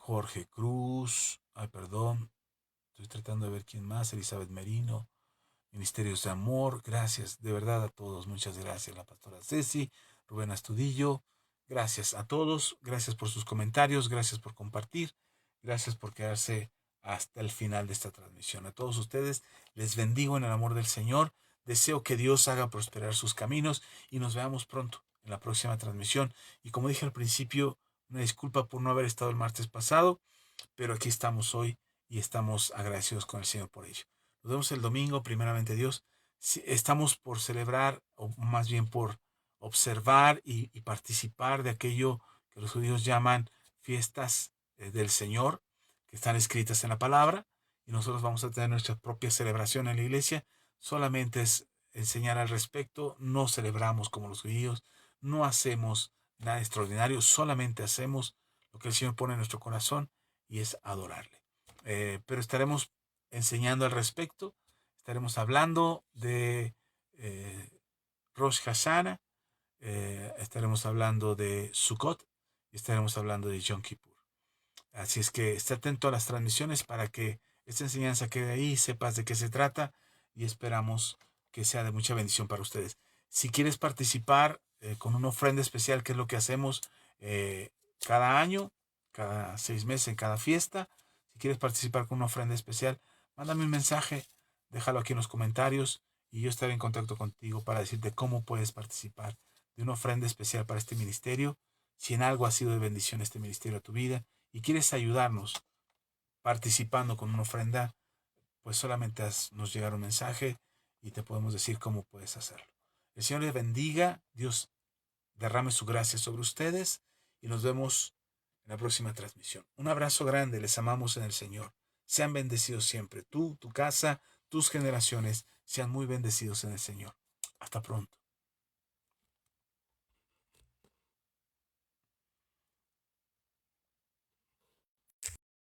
[SPEAKER 1] Jorge Cruz, ay perdón, estoy tratando de ver quién más, Elizabeth Merino. Ministerios de Amor, gracias de verdad a todos, muchas gracias, la pastora Ceci, Rubén Astudillo, gracias a todos, gracias por sus comentarios, gracias por compartir, gracias por quedarse hasta el final de esta transmisión. A todos ustedes les bendigo en el amor del Señor, deseo que Dios haga prosperar sus caminos y nos veamos pronto en la próxima transmisión. Y como dije al principio, una disculpa por no haber estado el martes pasado, pero aquí estamos hoy y estamos agradecidos con el Señor por ello. Nos vemos el domingo, primeramente Dios. Estamos por celebrar, o más bien por observar y participar de aquello que los judíos llaman fiestas del Señor, que están escritas en la palabra, y nosotros vamos a tener nuestra propia celebración en la iglesia. Solamente es enseñar al respecto, no celebramos como los judíos, no hacemos nada extraordinario, solamente hacemos lo que el Señor pone en nuestro corazón y es adorarle. Pero estaremos enseñando al respecto, estaremos hablando de Rosh Hashanah, estaremos hablando de Sukkot y estaremos hablando de Yom Kippur. Así es que esté atento a las transmisiones para que esta enseñanza quede ahí, sepas de qué se trata y esperamos que sea de mucha bendición para ustedes. Si quieres participar con una ofrenda especial, que es lo que hacemos eh, cada año, cada 6 meses, en cada fiesta, si quieres participar con una ofrenda especial, mándame un mensaje, déjalo aquí en los comentarios y yo estaré en contacto contigo para decirte cómo puedes participar de una ofrenda especial para este ministerio. Si en algo ha sido de bendición este ministerio a tu vida y quieres ayudarnos participando con una ofrenda, pues solamente haznos llegar un mensaje y te podemos decir cómo puedes hacerlo. El Señor les bendiga, Dios derrame su gracia sobre ustedes y nos vemos en la próxima transmisión. Un abrazo grande, les amamos en el Señor. Sean bendecidos siempre. Tú, tu casa, tus generaciones, sean muy bendecidos en el Señor. Hasta pronto.